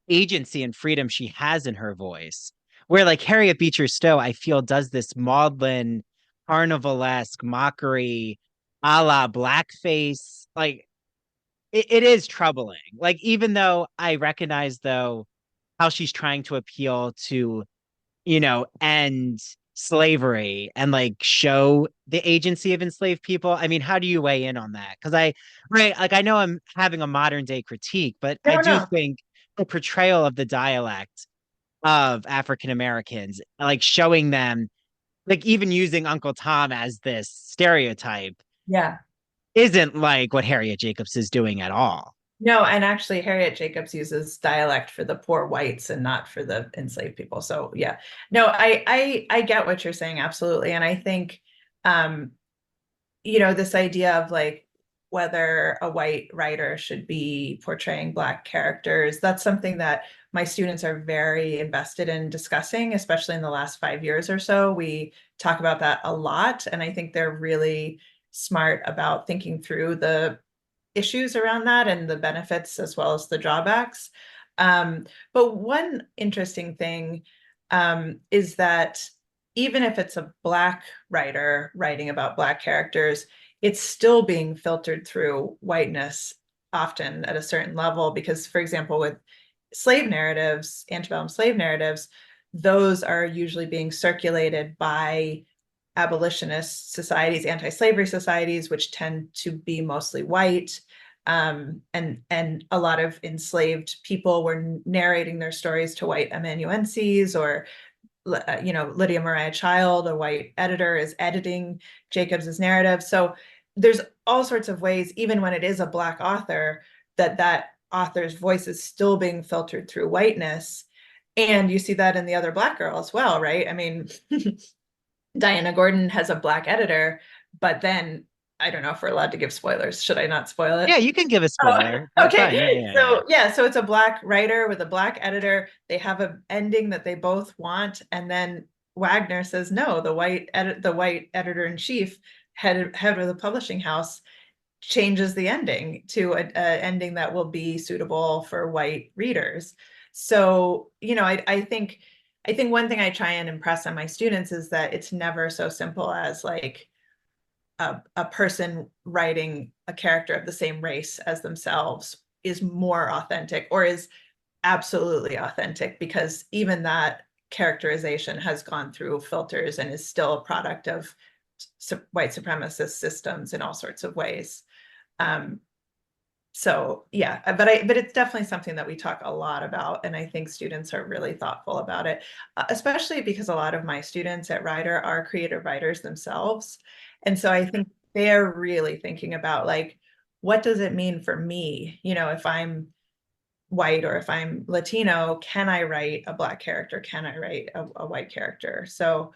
agency and freedom she has in her voice. Where like Harriet Beecher Stowe, I feel, does this maudlin, carnivalesque mockery a la blackface. Like it is troubling. Like, even though I recognize though how she's trying to appeal to, end slavery and like show the agency of enslaved people. I mean, how do you weigh in on that? Because I know I'm having a modern day critique, but I do think the portrayal of the dialect of African Americans, like showing them, like even using Uncle Tom as this stereotype, isn't like what Harriet Jacobs is doing at all. No, and actually Harriet Jacobs uses dialect for the poor whites and not for the enslaved people. So yeah, no, I get what you're saying. Absolutely. And I think, this idea of like whether a white writer should be portraying Black characters, that's something that my students are very invested in discussing, especially in the last 5 years or so. We talk about that a lot. And I think they're really smart about thinking through the issues around that and the benefits as well as the drawbacks. But one interesting thing is that even if it's a Black writer writing about Black characters, it's still being filtered through whiteness often at a certain level. Because, for example, with slave narratives, antebellum slave narratives, those are usually being circulated by abolitionist societies, anti-slavery societies, which tend to be mostly white. And a lot of enslaved people were narrating their stories to white amanuenses, or Lydia Mariah Child, a white editor, is editing Jacobs's narrative. So there's all sorts of ways, even when it is a Black author, that author's voice is still being filtered through whiteness. And you see that in The Other Black Girl as well, right? I mean, Diana Gordon has a Black editor, but then I don't know if we're allowed to give spoilers. Should I not spoil it? Yeah, you can give a spoiler. Oh, okay. So it's a Black writer with a Black editor. They have an ending that they both want, and then Wagner says no. The white editor-in-chief, head of the publishing house, changes the ending to an ending that will be suitable for white readers. So I think one thing I try and impress on my students is that it's never so simple as like a person writing a character of the same race as themselves is more authentic or is absolutely authentic, because even that characterization has gone through filters and is still a product of white supremacist systems in all sorts of ways. So yeah, but it's definitely something that we talk a lot about, and I think students are really thoughtful about it, especially because a lot of my students at Rider are creative writers themselves, and so I think they're really thinking about like, what does it mean for me? You know, if I'm white or if I'm Latino, can I write a Black character? Can I write a white character? So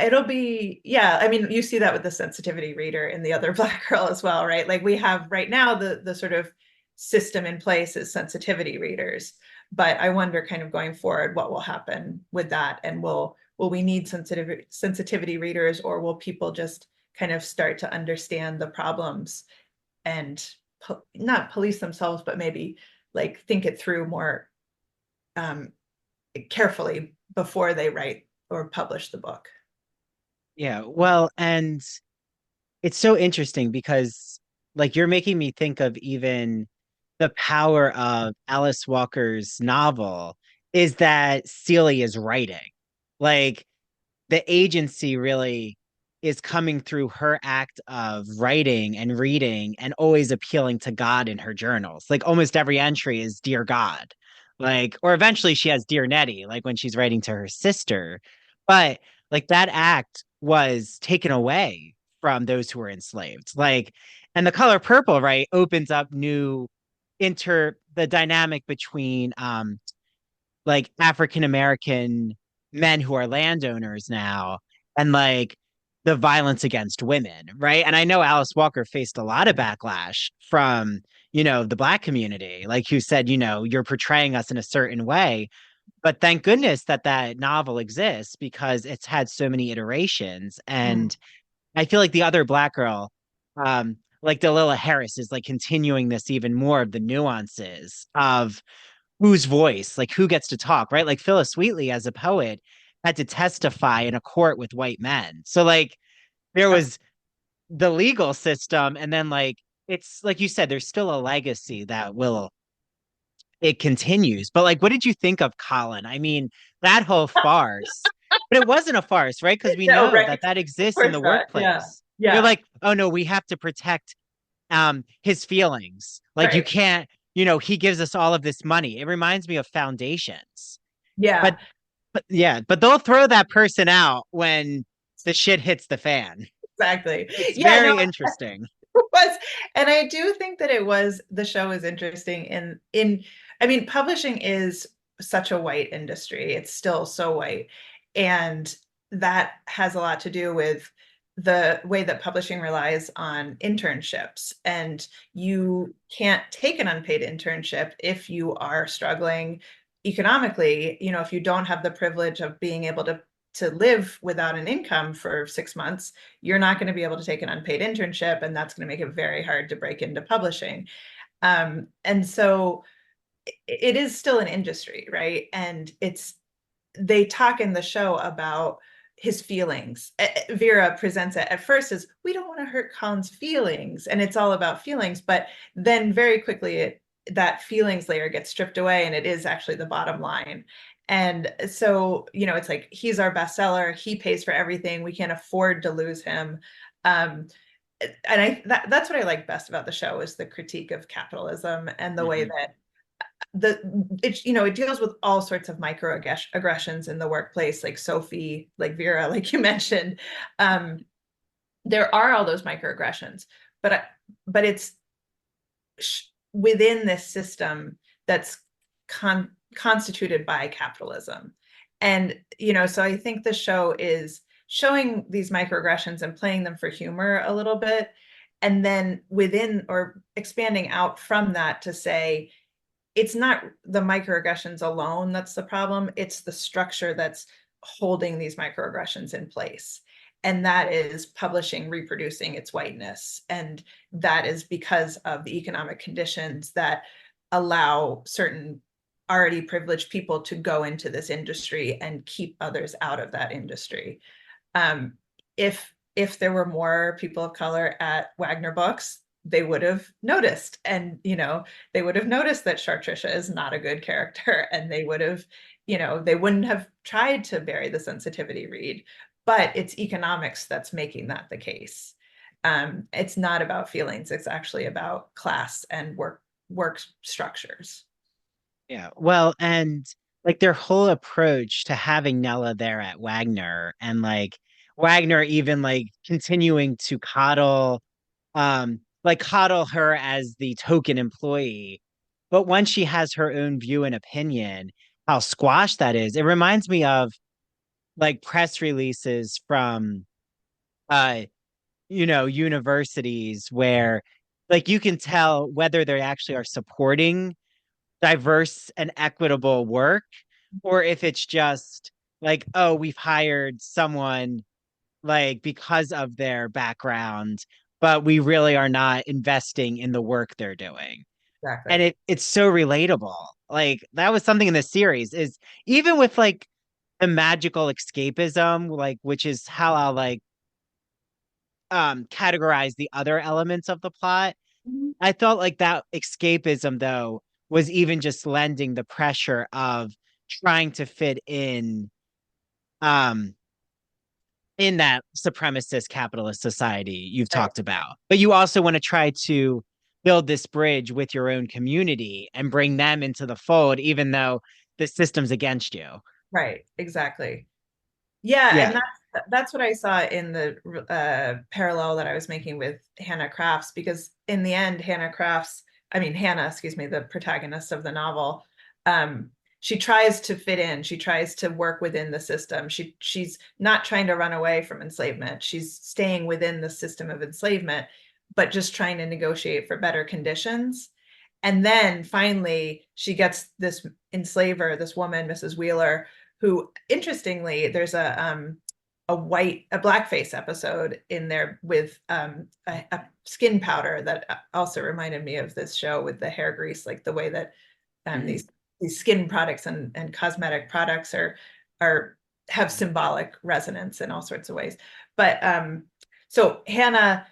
it'll be, yeah, I mean, you see that with the sensitivity reader in the other Black girl as well, right? Like we have right now the sort of system in place is sensitivity readers, but I wonder kind of going forward what will happen with that, and will we need sensitivity readers, or will people just kind of start to understand the problems and not police themselves, but maybe like think it through more carefully before they write or publish the book. Yeah, well, and it's so interesting because like you're making me think of even the power of Alice Walker's novel is that Celie is writing. Like the agency really is coming through her act of writing and reading and always appealing to God in her journals. Like almost every entry is Dear God. Like, or eventually she has Dear Nettie, like when she's writing to her sister. But like that act was taken away from those who were enslaved. Like, and The Color Purple, right, opens up new the dynamic between like African American men who are landowners now and like the violence against women, right? And I know Alice Walker faced a lot of backlash from, the Black community, like who said, you're portraying us in a certain way. But thank goodness that that novel exists because it's had so many iterations. And I feel like the other Black girl, like Delilah Harris, is like continuing this even more of the nuances of whose voice, like who gets to talk, right? Like Phyllis Wheatley as a poet had to testify in a court with white men. So like there was the legal system, and then like it's like you said, there's still a legacy that will it continues. But like what did you think of Colin? I mean, that whole farce. But it wasn't a farce, right? Because we No, know right. that that Of exists in course the not. Yeah. workplace. They're Yeah. like, oh no, we have to protect his feelings. Like you Right. can't, he gives us all of this money. It reminds me of foundations. Yeah. But they'll throw that person out when the shit hits the fan. Exactly. It's Yeah, no, very interesting. it was, and I do think that the show is interesting in I mean, publishing is such a white industry. It's still so white. And that has a lot to do with the way that publishing relies on internships. And you can't take an unpaid internship if you are struggling economically, if you don't have the privilege of being able to live without an income for 6 months, you're not going to be able to take an unpaid internship, and that's going to make it very hard to break into publishing. And so it is still an industry, right? And they talk in the show about his feelings. Vera presents it at first as, we don't want to hurt Colin's feelings, and it's all about feelings, but then very quickly that feelings layer gets stripped away, and it is actually the bottom line. And so, it's like, he's our bestseller, he pays for everything, we can't afford to lose him. And that's what I like best about the show, is the critique of capitalism and the way that it deals with all sorts of microaggressions in the workplace, like Sophie, like Vera, like you mentioned. There are all those microaggressions, but it's within this system that's constituted by capitalism. And so I think the show is showing these microaggressions and playing them for humor a little bit, and then within, or expanding out from that, to say it's not the microaggressions alone that's the problem, it's the structure that's holding these microaggressions in place. And that is publishing reproducing its whiteness. And that is because of the economic conditions that allow certain already privileged people to go into this industry and keep others out of that industry. If there were more people of color at Wagner Books, they would have noticed, and they would have noticed that Chartricia is not a good character, and they would have, they wouldn't have tried to bury the sensitivity read, but it's economics that's making that the case. It's not about feelings. It's actually about class and work structures. Yeah. Well, and like their whole approach to having Nella there at Wagner, and like Wagner even like continuing to coddle her as the token employee. But once she has her own view and opinion, how squashed that is. It reminds me of like press releases from uh universities where like you can tell whether they actually are supporting diverse and equitable work, or if it's just like, oh, we've hired someone like because of their background, but we really are not investing in the work they're doing. And Exactly. it's so relatable. Like that was something in the series, is even with like the magical escapism, like which is how I'll like categorize the other elements of the plot. Mhm. I felt like that escapism, though, was even just lending the pressure of trying to fit um, in that supremacist capitalist society you've Right. talked about. But you also want to try to build this bridge with your own community and bring them into the fold, even though the system's against you. Right. Exactly. Yeah, and Yeah. that's what I saw in the parallel that I was making with Hannah Crafts, because in the end, Hannah, excuse me, the protagonist of the novel, she tries to fit in. She tries to work within the system. She's not trying to run away from enslavement. She's staying within the system of enslavement, but just trying to negotiate for better conditions. And then finally, she gets this enslaver, this woman, Mrs. Wheeler, who, interestingly, there's a blackface episode in there with a skin powder that also reminded me of this show with the hair grease, like the way that Mhm. these skin products and cosmetic products are have symbolic resonance in all sorts of ways. But so Hannah's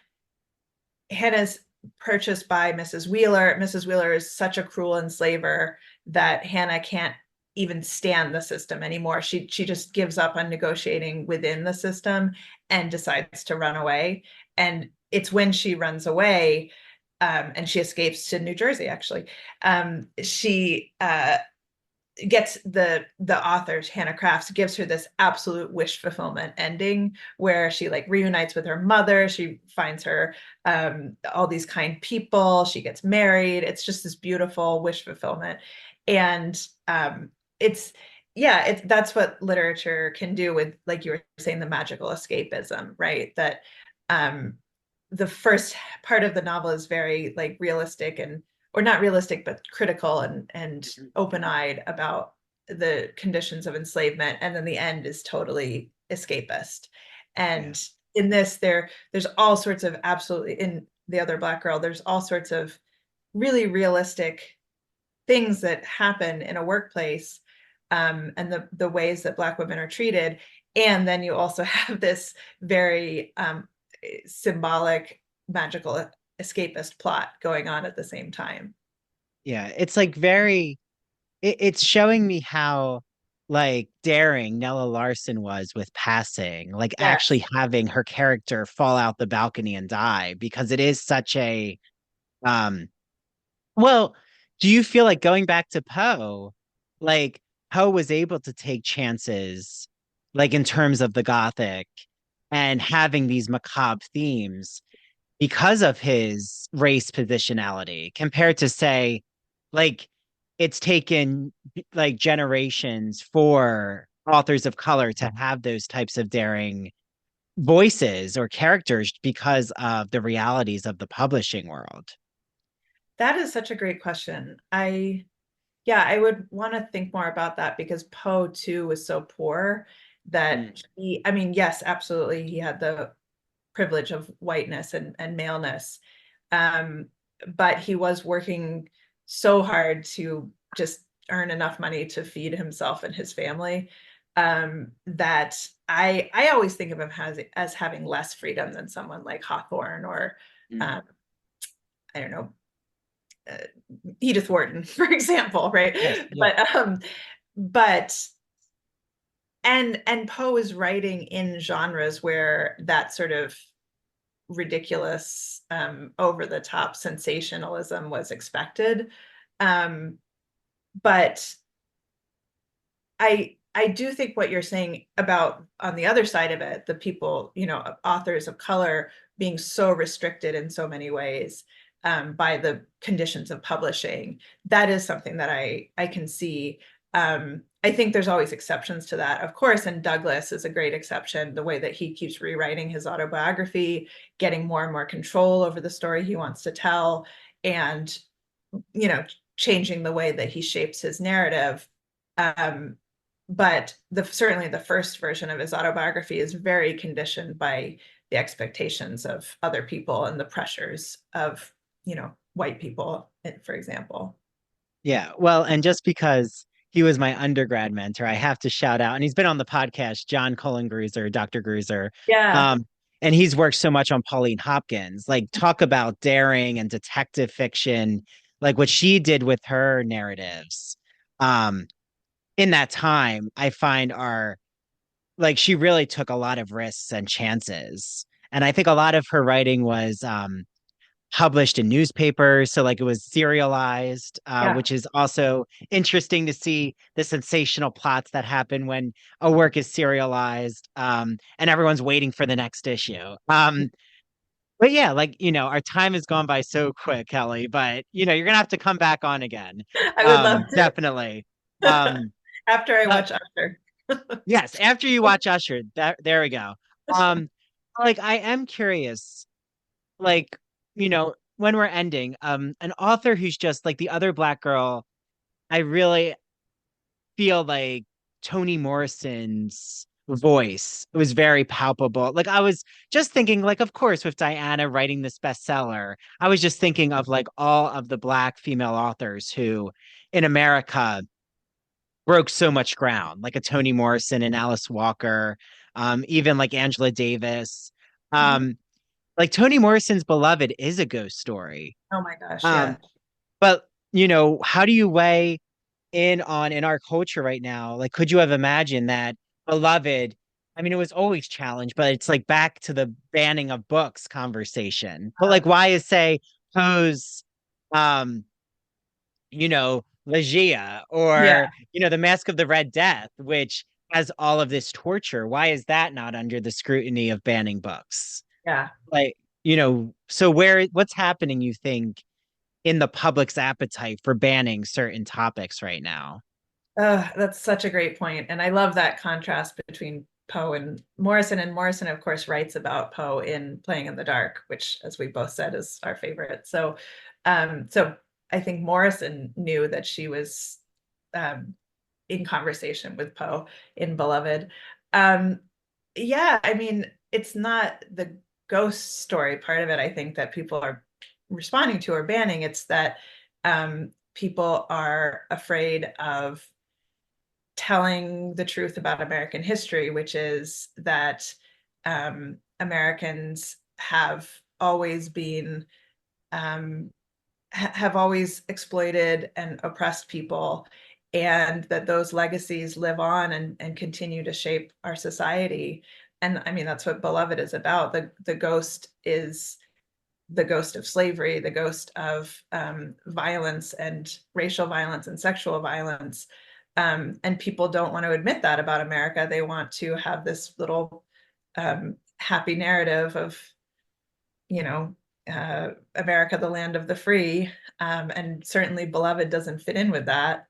purchased by Mrs. Wheeler. Mrs. Wheeler is such a cruel enslaver that Hannah can't even stand the system anymore. She just gives up on negotiating within the system and decides to run away. And it's when she runs away, and she escapes to New Jersey, actually. She gets the author, Hannah Crafts, gives her this absolute wish fulfillment ending where she like reunites with her mother. She finds her all these kind people. She gets married. It's just this beautiful wish fulfillment. And it's that's what literature can do with, like you were saying, the magical escapism, right? That the first part of the novel is very like realistic, and or not realistic, but critical and open-eyed about the conditions of enslavement. And then the end is totally escapist. Yeah. And in this, there's all sorts of absolutely, in The Other Black Girl, there's all sorts of really realistic things that happen in a workplace, and the ways that Black women are treated. And then you also have this very symbolic, magical escapist plot going on at the same time. Yeah. It's like it's showing me how like daring Nella Larson was with passing, like Yes. actually having her character fall out the balcony and die, because it is such a um well, do you feel like going back to Poe, like Poe was able to take chances like in terms of the Gothic and having these macabre themes because of his race positionality, compared to say like it's taken like generations for authors of color to have those types of daring voices or characters because of the realities of the publishing world. That is such a great question. I would want to think more about that, because Poe too was so poor that I mean, yes, absolutely, he had the privilege of whiteness and maleness. Um, but he was working so hard to just earn enough money to feed himself and his family, that I always think of him as having less freedom than someone like Hawthorne or Mm. um, I don't know, uh, Edith Wharton, for example, right? Yes, yeah. But and Poe is writing in genres where that sort of ridiculous, over the top sensationalism was expected. But I do think what you're saying about, on the other side of it, the people, authors of color being so restricted in so many ways, by the conditions of publishing, that is something that I can see. I think there's always exceptions to that, of course, and Douglas is a great exception, the way that he keeps rewriting his autobiography, getting more and more control over the story he wants to tell, and, changing the way that he shapes his narrative. But certainly the first version of his autobiography is very conditioned by the expectations of other people and the pressures of, white people, for example. Yeah, well, and just because he was my undergrad mentor, I have to shout out, and he's been on the podcast, John Cullen Gruser, Dr. Gruser. Yeah. And he's worked so much on Pauline Hopkins, like talk about daring and detective fiction, like what she did with her narratives. In that time, I find like she really took a lot of risks and chances. And I think a lot of her writing was published in newspapers. So like it was serialized, which is also interesting to see the sensational plots that happen when a work is serialized, and everyone's waiting for the next issue. But yeah, like, our time has gone by so quick, Kelly, but you're going to have to come back on again. I would love to. Definitely. After I watch Usher. Yes, after you watch Usher, there we go. Like I am curious, like, when we're ending, an author who's just like the other Black girl, I really feel like Toni Morrison's voice was very palpable. Like I was just thinking, like, of course, with Diana writing this bestseller, I was just thinking of like all of the Black female authors who in America broke so much ground, like a Toni Morrison and Alice Walker, even like Angela Davis. Like Toni Morrison's Beloved is a ghost story. Oh my gosh, yeah. But how do you weigh in our culture right now? Like, could you have imagined that Beloved? I mean, it was always challenged, but it's like back to the banning of books conversation. But like, why is say Poe's, Legia or the Mask of the Red Death, which has all of this torture? Why is that not under the scrutiny of banning books? Yeah. Like, so what's happening, you think, in the public's appetite for banning certain topics right now? That's such a great point. And I love that contrast between Poe and Morrison. And Morrison, of course, writes about Poe in Playing in the Dark, which, as we both said, is our favorite. So I think Morrison knew that she was in conversation with Poe in Beloved. Yeah, I mean, it's not the ghost story part of it, I think, that people are responding to or banning. It's that people are afraid of telling the truth about American history, which is that Americans have always been have always exploited and oppressed people, and that those legacies live on and continue to shape our society. And I mean, that's what Beloved is about. The ghost is the ghost of slavery, the ghost of violence and racial violence and sexual violence. And people don't want to admit that about America. They want to have this little happy narrative of, America, the land of the free. And certainly Beloved doesn't fit in with that.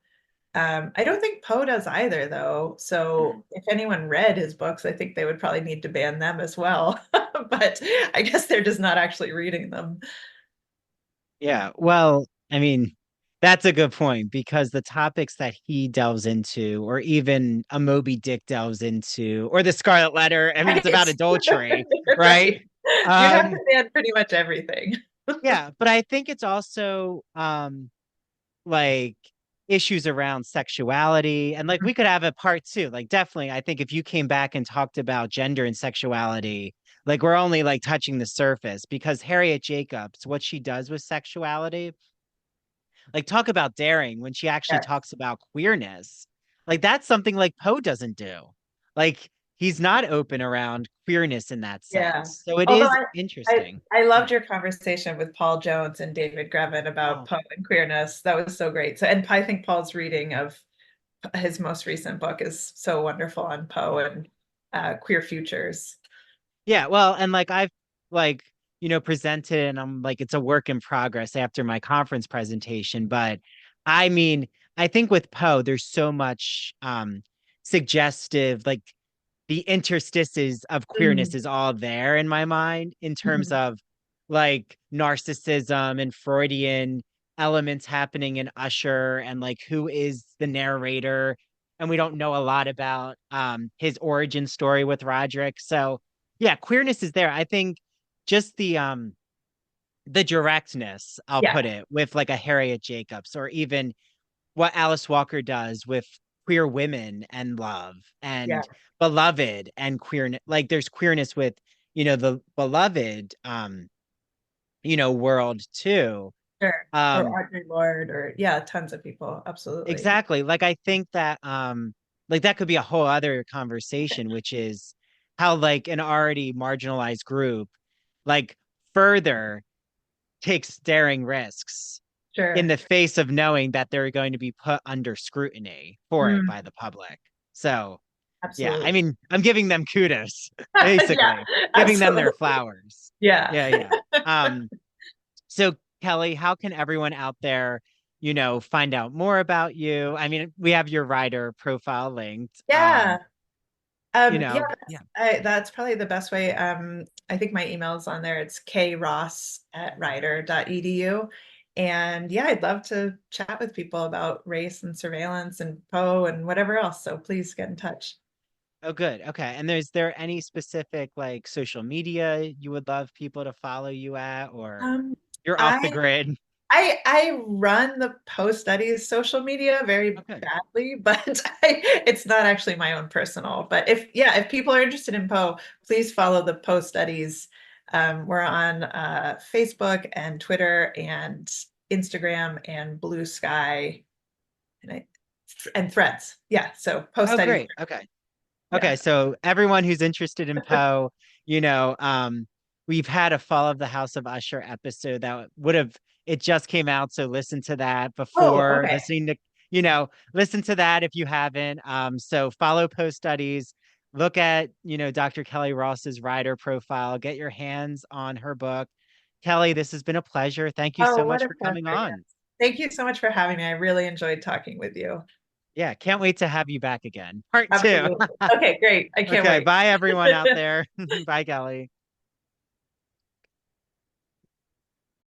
I don't think Poe does either, though. So if anyone read his books, I think they would probably need to ban them as well. But I guess they're just not actually reading them. Yeah, well, I mean, that's a good point, because the topics that he delves into, or even a Moby Dick delves into, or the Scarlet Letter, I mean, it's about adultery, right? You have to ban pretty much everything. Yeah, but I think it's also like issues around sexuality, and like we could have a part two. Like definitely, I think if you came back and talked about gender and sexuality, like we're only like touching the surface, because Harriet Jacobs, what she does with sexuality, like talk about daring when she actually talks about queerness. Like that's something like Poe doesn't do. Like he's not open around queerness in that Yeah. sense. So it Although is interesting. I loved your conversation with Paul Jones and David Grevin about Oh. Poe and queerness. That was so great. So, and I think Paul's reading of his most recent book is so wonderful on Poe and queer futures. Yeah, well, and like I've like, presented and I'm like, it's a work in progress after my conference presentation. But I mean, I think with Poe, there's so much suggestive, like the interstices of queerness is all there in my mind in terms of like narcissism and Freudian elements happening in Usher and like who is the narrator. And we don't know a lot about his origin story with Roderick. So yeah, queerness is there. I think just the directness, I'll Yeah. put it, with like a Harriet Jacobs, or even what Alice Walker does with queer women and love and beloved and queerness. Like there's queerness with, the beloved world too. Sure. Or Audre Lorde, or tons of people. Absolutely. Exactly. Like I think that like that could be a whole other conversation, which is how like an already marginalized group like further takes daring risks in the face of knowing that they're going to be put under scrutiny for it by the public. So absolutely. Yeah, I mean, I'm giving them kudos, basically, giving them their flowers. Yeah. So Kelly, how can everyone out there, find out more about you? I mean, we have your writer profile linked. Yeah. Yeah. That's probably the best way. I think my email is on there. It's kross@rider.edu. And I'd love to chat with people about race and surveillance and Poe and whatever else. So please get in touch. Oh, good. Okay. And is there any specific like social media you would love people to follow you at, or you're off the grid? I run the Poe Studies social media very badly, but it's not actually my own personal. But if people are interested in Poe, please follow the Poe Studies. We're on Facebook and Twitter and Instagram and Blue Sky and Threads. Yeah, so Poe Studies. Great. Okay, so everyone who's interested in Poe, we've had a Fall of the House of Usher episode that it just came out, so listen to that before listening to, listen to that if you haven't. So follow Poe Studies, look at, Dr. Kelly Ross's writer profile, get your hands on her book. Kelly, this has been a pleasure. Thank you so much for coming on. Thank you so much for having me. I really enjoyed talking with you. Yeah, can't wait to have you back again. Part Absolutely. 2. Okay, great. I can't wait. Bye everyone out there. Bye, Kelly.